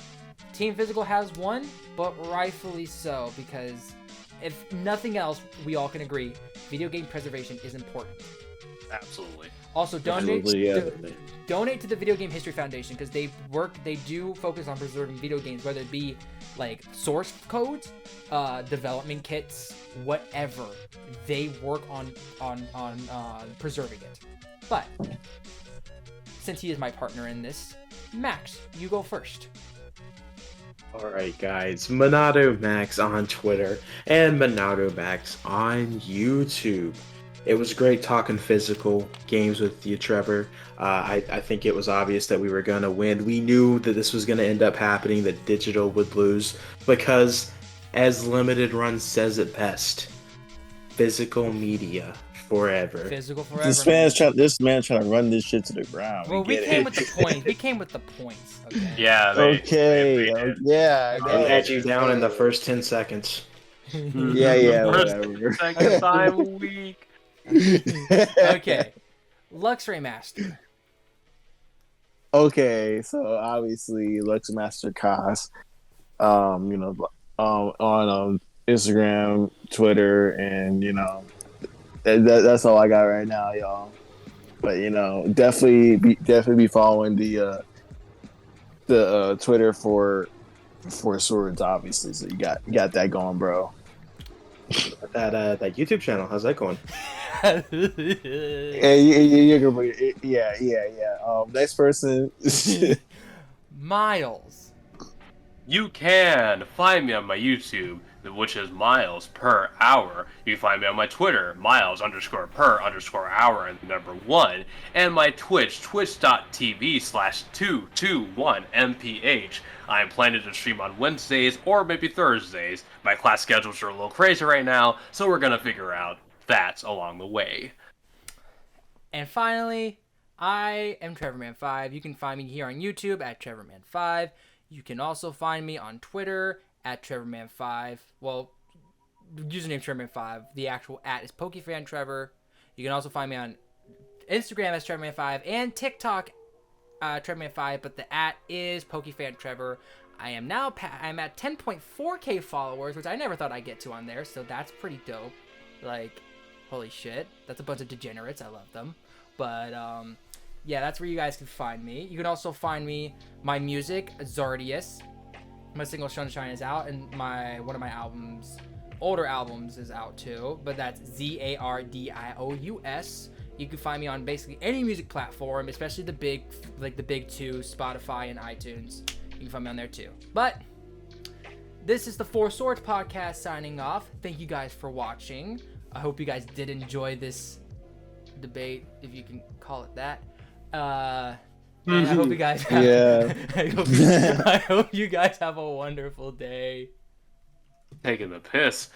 Team Physical has won, but rightfully so, because if nothing else, we all can agree, video game preservation is important. Absolutely. Also, donate Absolutely, yeah. donate to the Video Game History Foundation, because they do focus on preserving video games, whether it be like source codes, development kits, whatever. They work on preserving it. But since he is my partner in this, Max, you go first. Alright, guys. Monado Max on Twitter and Monado Max on YouTube. It was great talking physical games with you, Trevor. I think it was obvious that we were going to win. We knew that this was going to end up happening, that digital would lose, because, as Limited Run says it best, physical media forever. Physical forever. This man trying to run this shit to the ground. Well, we came with the points. We came with the points. Okay. Yeah. Yeah. I had you down in the first 10 seconds. Yeah. First, Whatever. second time a week. Okay. Lux Remaster. Okay, so obviously Lux Master Cos, on Instagram, Twitter, and that's all I got right now, y'all. But definitely be following the Twitter for Swords, obviously. So you got that going, bro. That YouTube channel, how's that going? Yeah. Next person. Miles. You can find me on my YouTube, which is Miles per hour. You can find me on my Twitter, Miles_per_hour and the number 1, and my Twitch, twitch.tv/221mph. I am planning to stream on Wednesdays or maybe Thursdays. My class schedules are a little crazy right now, so we're gonna figure out that along the way. And finally, I am TrevorMan5. You can find me here on YouTube at TrevorMan5. You can also find me on Twitter at TrevorMan5. Well, username TrevorMan5. The actual @ is PokeFanTrevor. You can also find me on Instagram as TrevorMan5 and TikTok TrevorMan5, but the @ is PokeFanTrevor. I'm at 10.4k followers, which I never thought I'd get to on there, so that's pretty dope. Like, holy shit, that's a bunch of degenerates. I love them. But yeah, that's where you guys can find me. You can also find my music, Zardius. My single Sunshine is out, and one of my older albums is out too. But that's Zardious. You can find me on basically any music platform, especially the big two, Spotify and iTunes. You can find me on there too. But this is the Four Swords podcast signing off. Thank you guys for watching. I hope you guys did enjoy this debate, if you can call it that. And I hope you guys have, I hope you guys have a wonderful day. Taking the piss.